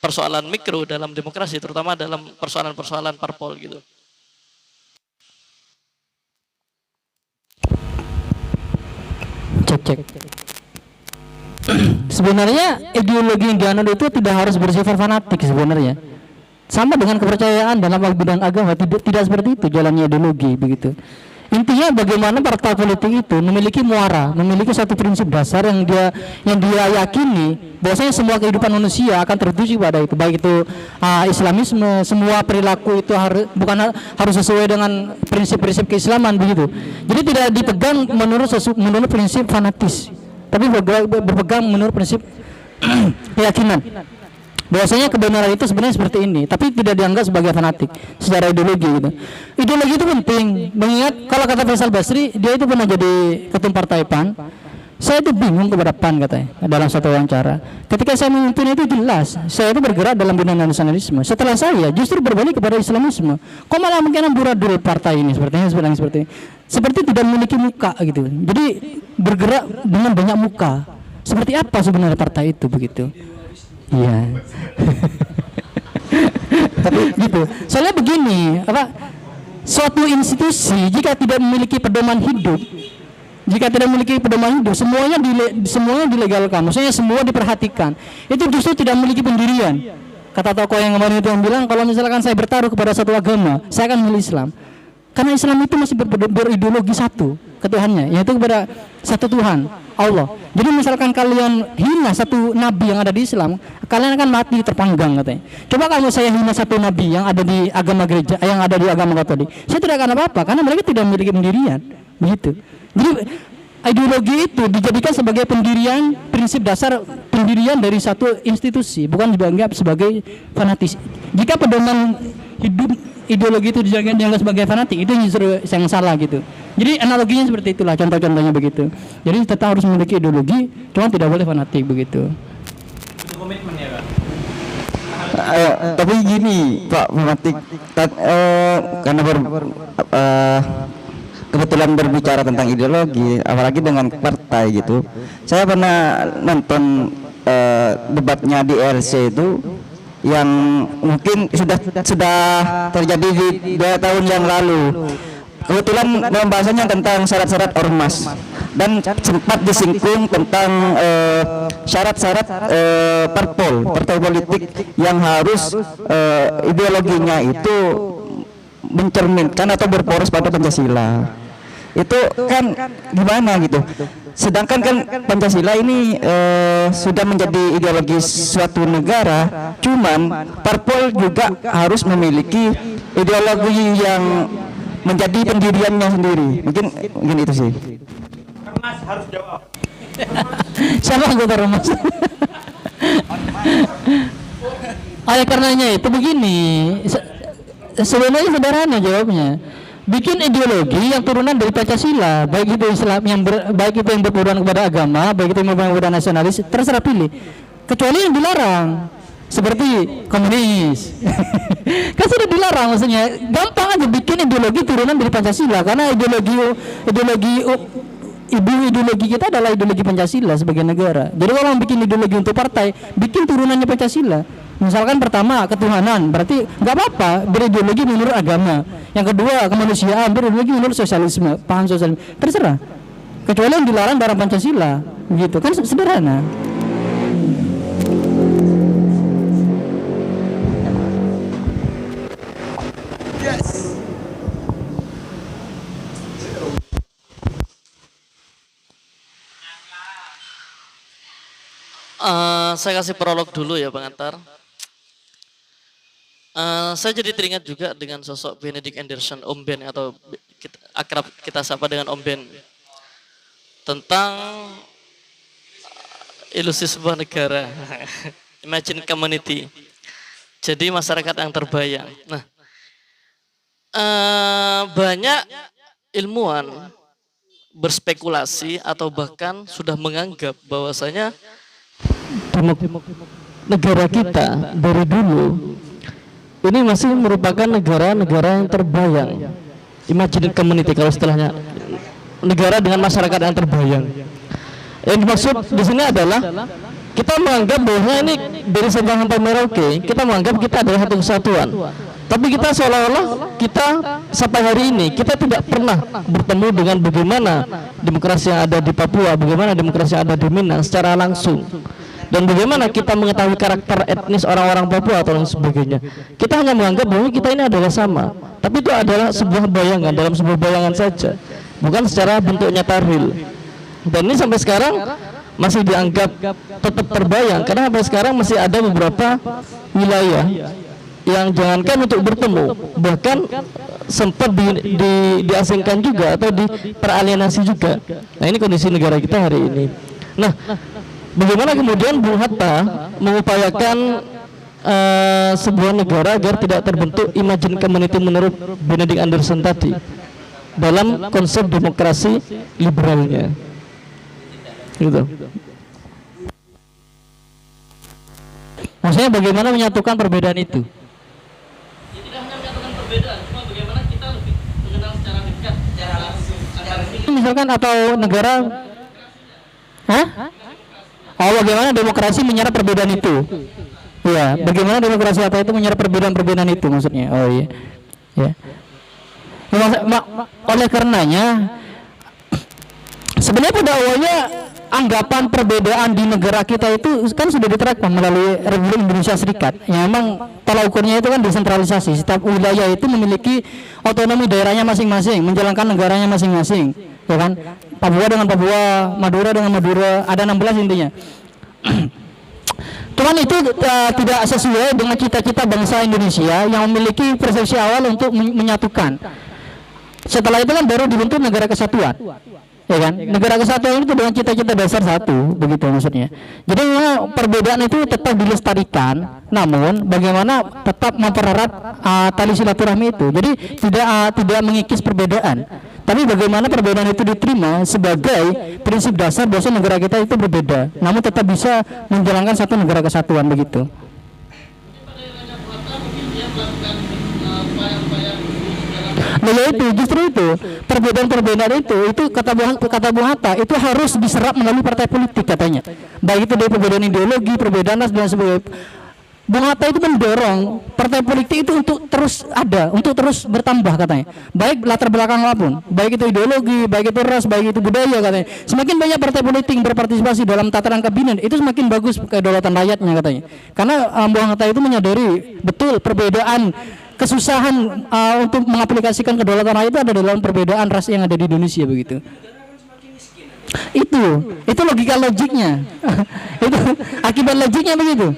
persoalan mikro dalam demokrasi, terutama dalam persoalan-persoalan parpol gitu.
Cek. Sebenarnya ideologi yang dianut itu tidak harus bersifat fanatik sebenarnya. Sama dengan kepercayaan dalam bidang agama, tidak seperti itu jalannya ideologi begitu. Intinya bagaimana partai politik itu memiliki muara, memiliki satu prinsip dasar yang dia yakini bahwasanya semua kehidupan manusia akan tertuju pada itu, baik itu Islamisme, semua perilaku itu harus sesuai dengan prinsip-prinsip keislaman begitu. Jadi tidak dipegang menurut prinsip fanatis, tapi berpegang menurut prinsip keyakinan. Bahwasanya kebenaran itu sebenarnya seperti ini, tapi tidak dianggap sebagai fanatik secara ideologi gitu. Ideologi itu penting, mengingat kalau kata Faisal Basri, dia itu pernah jadi ketum partai PAN. Saya itu bingung kepada PAN katanya dalam satu wawancara. Ketika saya memimpin itu jelas, saya itu bergerak dalam bidang nasionalisme. Setelah saya justru berbalik kepada Islamisme. Kok malah mungkin amburadul partai ini seperti tidak memiliki muka gitu. Jadi bergerak dengan banyak muka. Seperti apa sebenarnya partai itu begitu? Iya. Tapi gitu. Soalnya begini, suatu institusi jika tidak memiliki pedoman hidup, semuanya dilegalkan. Maksudnya semua diperhatikan. Itu justru tidak memiliki pendirian. Kata tokoh yang kemarin itu yang bilang, kalau misalkan saya bertaruh kepada satu agama, saya akan memilih Islam. Karena Islam itu masih berideologi satu. ke Tuhannya, yaitu kepada satu Tuhan, Allah. Jadi misalkan kalian hina satu nabi yang ada di Islam, kalian akan mati terpanggang katanya. Coba kalau saya hina satu nabi yang ada di agama gereja, yang ada di agama Katolik, saya tidak akan apa-apa karena mereka tidak memiliki pendirian, begitu. Jadi ideologi itu dijadikan sebagai pendirian, prinsip dasar pendirian dari satu institusi, bukan dianggap sebagai fanatis. Jika pedoman hidup ideologi itu dianggap sebagai fanatik, itu justru yang salah gitu. Jadi analoginya seperti itulah, contoh-contohnya begitu. Jadi tetap harus memiliki ideologi, cuma tidak boleh fanatik begitu.
Itu komitmen ya, Pak.
Tapi gini Pak Fanatik, karena kebetulan berbicara tentang ideologi, apalagi dengan partai gitu, saya pernah nonton debatnya di RC itu yang mungkin sudah terjadi di 2 tahun yang lalu. Kebetulan pembahasannya tentang syarat-syarat ormas dan sempat disinggung tentang syarat-syarat partai politik yang harus ideologinya itu mencerminkan atau berporos pada Pancasila. Itu kan gimana gitu. Sedangkan kan Pancasila ini sudah menjadi ideologi suatu negara, cuman parpol juga harus memiliki ideologi yang menjadi pendiriannya sendiri. Mungkin itu sih.
Mas harus jawab.
Siapa anggota Ormas? Oleh karenanya itu begini, sebenarnya sederhana jawabnya. Bikin ideologi yang turunan dari Pancasila, baik itu Islam baik itu yang berpedoman kepada agama, baik itu yang berpedoman kepada nasionalis, terserah pilih. Kecuali yang dilarang, seperti komunis. Kan sudah dilarang, maksudnya gampang aja bikin ideologi turunan dari Pancasila, karena ideologi kita adalah ideologi Pancasila sebagai negara. Jadi kalau bikin ideologi untuk partai, bikin turunannya Pancasila. Misalkan pertama ketuhanan, berarti nggak apa-apa berideologi menurut agama. Yang kedua kemanusiaan, berideologi menurut sosialisme, paham sosialisme, terserah. Kecuali yang dilarang dalam Pancasila, gitu kan sederhana.
Saya kasih prolog dulu ya Bang Antar. Saya jadi teringat juga dengan sosok Benedict Anderson, Om Ben, atau akrab kita sapa dengan Om Ben, tentang ilusi sebuah negara. Imagine community. Jadi masyarakat yang terbayang. Nah, banyak ilmuwan berspekulasi atau bahkan sudah menganggap bahwasanya
negara kita dari dulu ini masih merupakan negara-negara yang terbayang. Imagine community kalau istilahnya, negara dengan masyarakat yang terbayang. Yang dimaksud di sini adalah kita menganggap bahwa ini dari Sabang sampai Merauke, kita menganggap kita adalah satu kesatuan. Tapi kita seolah-olah kita sampai hari ini kita tidak pernah bertemu dengan bagaimana demokrasi yang ada di Papua, bagaimana demokrasi yang ada di Minang secara langsung. Dan bagaimana kita mengetahui karakter etnis orang-orang Papua atau lain sebagainya. Kita hanya menganggap bahwa kita ini adalah sama. Tapi itu adalah sebuah bayangan, dalam sebuah bayangan saja, bukan secara bentuk nyata real. Dan ini sampai sekarang masih dianggap tetap terbayang, karena sampai sekarang masih ada beberapa wilayah yang jangankan untuk bertemu, bahkan sempat diasingkan juga atau diperalienasi juga. Nah, ini kondisi negara kita hari ini. Nah, bagaimana kemudian Bung Hatta mengupayakan sebuah negara agar tidak terbentuk imagine community menurut Benedict Anderson tadi dalam konsep demokrasi liberalnya, gitu.
Maksudnya bagaimana menyatukan perbedaan itu?
tidak hanya menyatukan perbedaan, cuma bagaimana kita lebih mengenal secara dekat, secara langsung.
Misalkan atau negara, hah? Oh, bagaimana demokrasi menyerap perbedaan itu? Ya, bagaimana demokrasi apa itu menyerap perbedaan-perbedaan itu maksudnya? Oh iya, ya. Oleh karenanya, sebenarnya pada awalnya anggapan perbedaan di negara kita itu kan sudah diterapkan melalui Republik Indonesia Serikat. Ya, memang tolak ukurnya itu kan desentralisasi. Setiap wilayah itu memiliki otonomi daerahnya masing-masing, menjalankan negaranya masing-masing. ya kan? Papua dengan Papua, Madura dengan Madura, ada 16 intinya. Cuman itu tidak sesuai dengan cita-cita bangsa Indonesia yang memiliki persepsi awal untuk menyatukan. Setelah itu kan baru dibentuk negara kesatuan, ya kan? Negara kesatuan itu dengan cita-cita dasar satu, begitu maksudnya. Jadi memang perbedaan itu tetap dilestarikan, namun bagaimana tetap mempererat tali silaturahmi itu. Jadi tidak mengikis perbedaan, tapi bagaimana perbedaan itu diterima sebagai prinsip dasar bahwa negara kita itu berbeda, namun tetap bisa menjalankan satu negara kesatuan, begitu. Nah ya itu, justru itu perbedaan-perbedaan itu kata Bung Hatta itu harus diserap melalui partai politik katanya. Baik itu dari perbedaan ideologi, perbedaan ras dan sebagainya. Bung Hatta itu mendorong partai politik itu untuk terus ada, untuk terus bertambah katanya. Baik latar belakang apapun, baik itu ideologi, baik itu ras, baik itu budaya katanya. Semakin banyak partai politik yang berpartisipasi dalam tataran kabinet, itu semakin bagus kedaulatan rakyatnya katanya. Karena Bung Hatta itu menyadari betul perbedaan, kesusahan untuk mengaplikasikan kedaulatan rakyat itu ada dalam perbedaan ras yang ada di Indonesia, begitu. Itu logika logiknya. Itu akibat logiknya begitu.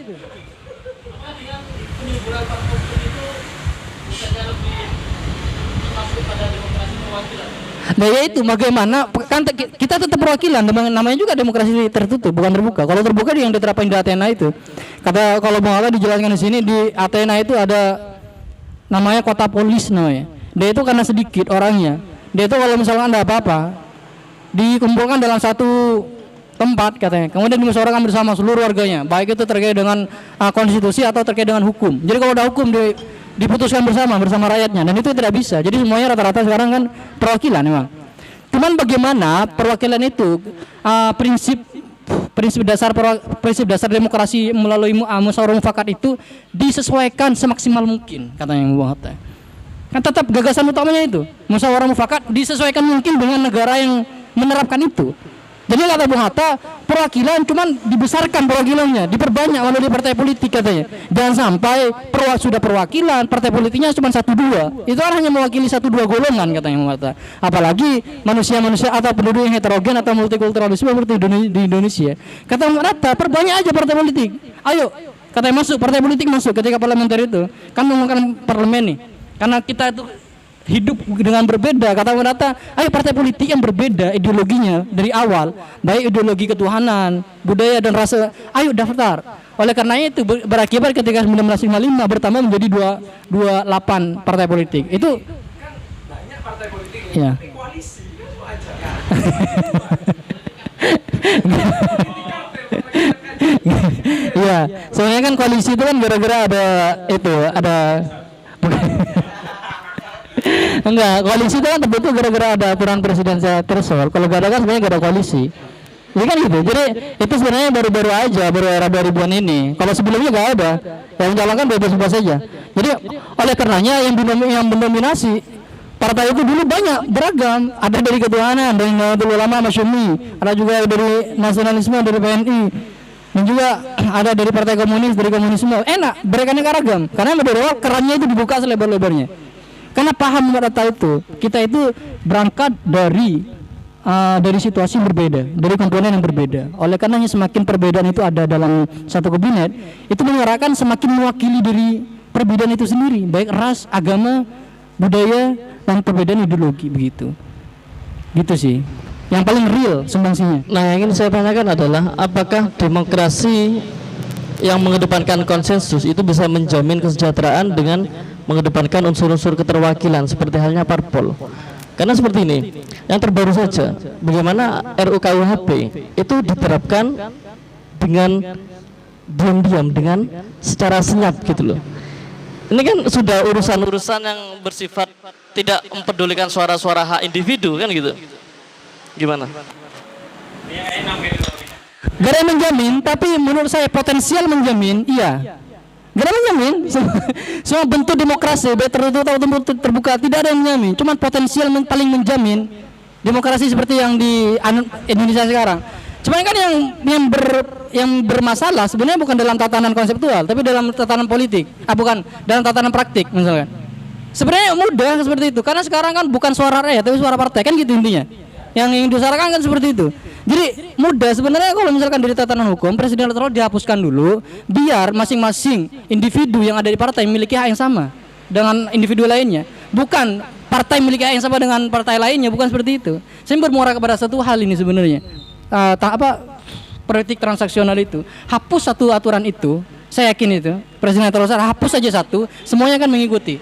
Nah ya itu bagaimana kan kita tetap perwakilan, namanya juga demokrasi tertutup bukan terbuka. Kalau terbuka yang diterapkan di Athena itu, kata kalau Bung Hatta dijelaskan di sini, di Athena itu ada namanya kota polis namanya. Dia itu karena sedikit orangnya, dia itu kalau misalkan ada apa-apa dikumpulkan dalam satu tempat katanya, kemudian dimusyawarahkan bersama seluruh warganya, baik itu terkait dengan konstitusi atau terkait dengan hukum. Jadi kalau ada hukum diputuskan bersama rakyatnya, dan itu tidak bisa. Jadi semuanya rata-rata sekarang kan perwakilan memang. Cuman bagaimana perwakilan itu prinsip dasar demokrasi melalui musyawarah mufakat itu disesuaikan semaksimal mungkin, katanya Bung Hatta. Kan tetap gagasan utamanya itu musyawarah mufakat disesuaikan mungkin dengan negara yang menerapkan itu. Jadi kata Bung Hatta, perwakilan cuman dibesarkan perwakilannya, diperbanyak melalui partai politik katanya. Jangan sampai sudah perwakilan, partai politiknya cuma 1-2. Itu kan hanya mewakili 1-2 golongan katanya Bung Hatta. Apalagi manusia-manusia atau penduduk yang heterogen atau multikulturalisme seperti di Indonesia. Kata Bung Hatta, perbanyak aja partai politik. Ayo, katanya masuk, partai politik masuk ketika parlementer itu. Kan menggunakan parlemen nih. Karena kita itu hidup dengan berbeda, kata Bung Hatta, ayo partai politik yang berbeda ideologinya dari awal, baik ideologi ketuhanan, budaya dan rasa, ayo daftar. Oleh karena itu berakibat ketika 1955 bertambah menjadi 28 partai politik. Itu banyak partai politik ya. Koalisi itu aja. Iya, soalnya kan koalisi itu kan gara-gara ada enggak, koalisi itu kan terbentuk gara-gara ada aturan presidensial threshold. Kalau gak ada kan sebenarnya gak ada koalisi. Ini kan gitu. Jadi itu sebenarnya baru-baru aja, baru era 2000-an ini. Kalau sebelumnya gak ada. Yang menjalankan bebas-bebas saja. Jadi oleh karenanya yang mendominasi partai itu dulu banyak, beragam. Ada dari ketuhanan, dari Nahdlatul Ulama Masyumi, ada juga dari nasionalisme, dari PNI. Dan juga ada dari partai komunis, dari komunisme. Enak, beraneka ragam. Karena dari awal kerannya itu dibuka selebar-lebarnya. Karena paham merata itu, kita itu berangkat dari situasi yang berbeda, dari komponen yang berbeda. Oleh karenanya semakin perbedaan itu ada dalam satu kabinet, itu mengarahkan semakin mewakili dari perbedaan itu sendiri, baik ras, agama, budaya, dan perbedaan ideologi, begitu. Gitu sih. Yang paling real sumbangsinya.
Nah, yang ingin saya tanyakan adalah apakah demokrasi yang mengedepankan konsensus itu bisa menjamin kesejahteraan dengan mengedepankan unsur-unsur keterwakilan seperti halnya parpol. Karena seperti ini, yang terbaru saja, bagaimana RUKUHP itu diterapkan dengan diam-diam, dengan secara senyap gitu loh. Ini kan sudah urusan-urusan yang bersifat tidak mempedulikan suara-suara hak individu kan gitu. Gimana?
Gak ada yang menjamin, tapi menurut saya potensial menjamin, iya. Gak ada yang menjamin. Semua bentuk demokrasi, baik tertutup atau terbuka, tidak ada yang menjamin. Cuma potensial paling menjamin demokrasi seperti yang di Indonesia sekarang. Cuma kan yang bermasalah sebenarnya bukan dalam tatanan konseptual, tapi dalam tatanan politik. Bukan dalam tatanan praktik misalkan. Sebenarnya mudah seperti itu, karena sekarang kan bukan suara rakyat, tapi suara partai kan gitu intinya. Yang ingin disarankan kan seperti itu. Jadi mudah sebenarnya kalau misalkan dari tatanan hukum presiden elektoral dihapuskan dulu, biar masing-masing individu yang ada di partai memiliki hak yang sama dengan individu lainnya. Bukan partai memiliki hak yang sama dengan partai lainnya, bukan seperti itu. Saya bermuara kepada satu hal ini sebenarnya. Politik transaksional itu, hapus satu aturan itu, saya yakin itu presiden elektoral hapus saja satu, semuanya akan mengikuti.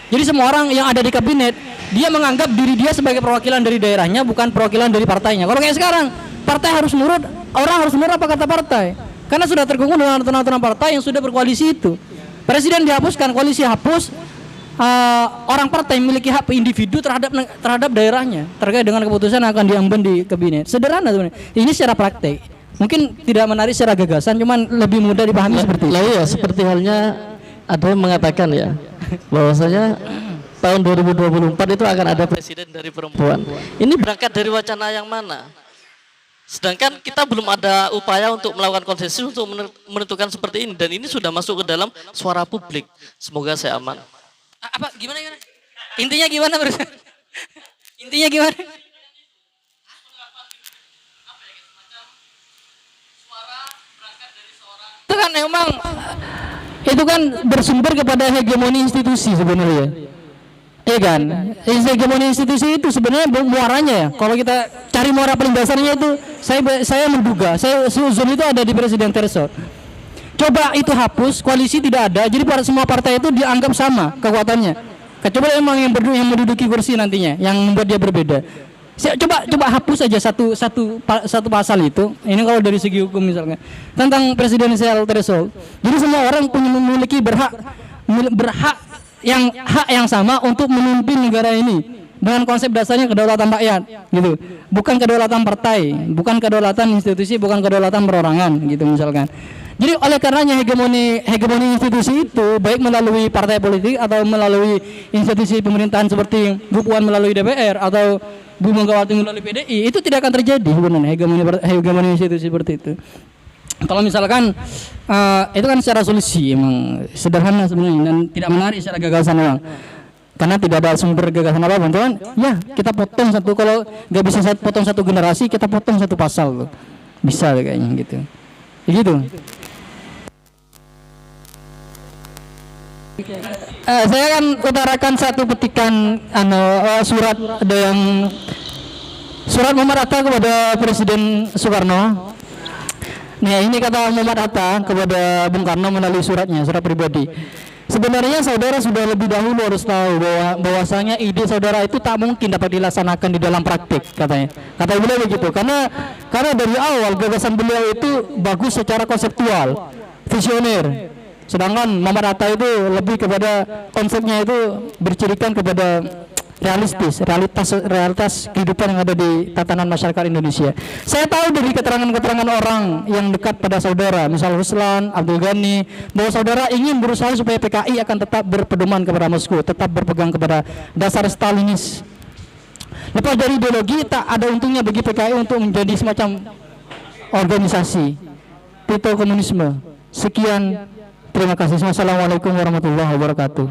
Jadi semua orang yang ada di kabinet, dia menganggap diri dia sebagai perwakilan dari daerahnya, bukan perwakilan dari partainya. Kalau kayak sekarang, partai harus nurut, orang harus nurut apa kata partai. Karena sudah tergunggu dengan aturan-aturan partai yang sudah berkoalisi itu. Presiden dihapuskan, koalisi hapus, orang partai memiliki hak individu terhadap daerahnya terkait dengan keputusan yang akan diambil di kabinet. Sederhana sebenarnya. Ini secara praktek. Mungkin tidak menarik secara gagasan, cuman lebih mudah dipahami seperti itu.
Ya, seperti halnya ada yang mengatakan ya bahwasanya tahun 2024 itu akan ada presiden dari perempuan. Ini berangkat dari wacana yang mana? Sedangkan kita belum ada upaya untuk melakukan konsensus untuk menentukan seperti ini, dan ini sudah masuk ke dalam suara publik. Semoga saya aman.
Apa gimana? Intinya gimana, Bro? Intinya gimana? Itu kan bersumber kepada hegemoni institusi sebenarnya. Iya kan? Hegemoni institusi itu sebenarnya muaranya ya. Kalau kita cari muara paling dasarnya itu, saya menduga, saya suzon itu ada di presiden threshold. Coba itu hapus, koalisi tidak ada, jadi semua partai itu dianggap sama kekuatannya. Coba emang yang menduduki kursi nantinya, yang membuat dia berbeda. Coba hapus aja satu pasal itu. Ini kalau dari segi hukum misalnya tentang presidensial threshold. Jadi semua orang memiliki hak yang sama untuk memimpin negara ini dengan konsep dasarnya kedaulatan rakyat, gitu. Bukan kedaulatan partai, bukan kedaulatan institusi, bukan kedaulatan perorangan, gitu misalkan. Jadi oleh karenanya hegemoni institusi itu baik melalui partai politik atau melalui institusi pemerintahan seperti Bu Puan melalui DPR atau Bu Megawati melalui PDI, itu tidak akan terjadi sebenarnya hegemoni institusi seperti itu. Kalau misalkan itu kan secara solusi emang sederhana sebenarnya dan tidak menarik secara gagasan memang. Karena tidak ada sumber gagasan apa-apa, cuman ya kita potong satu, kalau nggak bisa potong satu generasi, kita potong satu pasal loh. Bisa kayaknya gitu. Begitu. Saya akan utarakan satu petikan surat, ada yang surat Muhammad Hatta kepada Presiden Soekarno. Nah, ini kata Muhammad Hatta kepada Bung Karno melalui suratnya, surat pribadi. Sebenarnya saudara sudah lebih dahulu harus tahu bahwasanya ide saudara itu tak mungkin dapat dilaksanakan di dalam praktik, katanya. Kata beliau begitu, karena dari awal gagasan beliau itu bagus secara konseptual, visioner. Sedangkan Muhammad Hatta itu lebih kepada konsepnya itu bercirikan kepada realitas kehidupan yang ada di tatanan masyarakat Indonesia. Saya tahu dari keterangan-keterangan orang yang dekat pada saudara, misal Ruslan, Abdul Ghani, bahwa saudara ingin berusaha supaya PKI akan tetap berpedoman kepada Moskow, tetap berpegang kepada dasar Stalinis. Lepas dari ideologi, tak ada untungnya bagi PKI untuk menjadi semacam organisasi Tito komunisme. Sekian, terima kasih. Wassalamualaikum warahmatullahi wabarakatuh.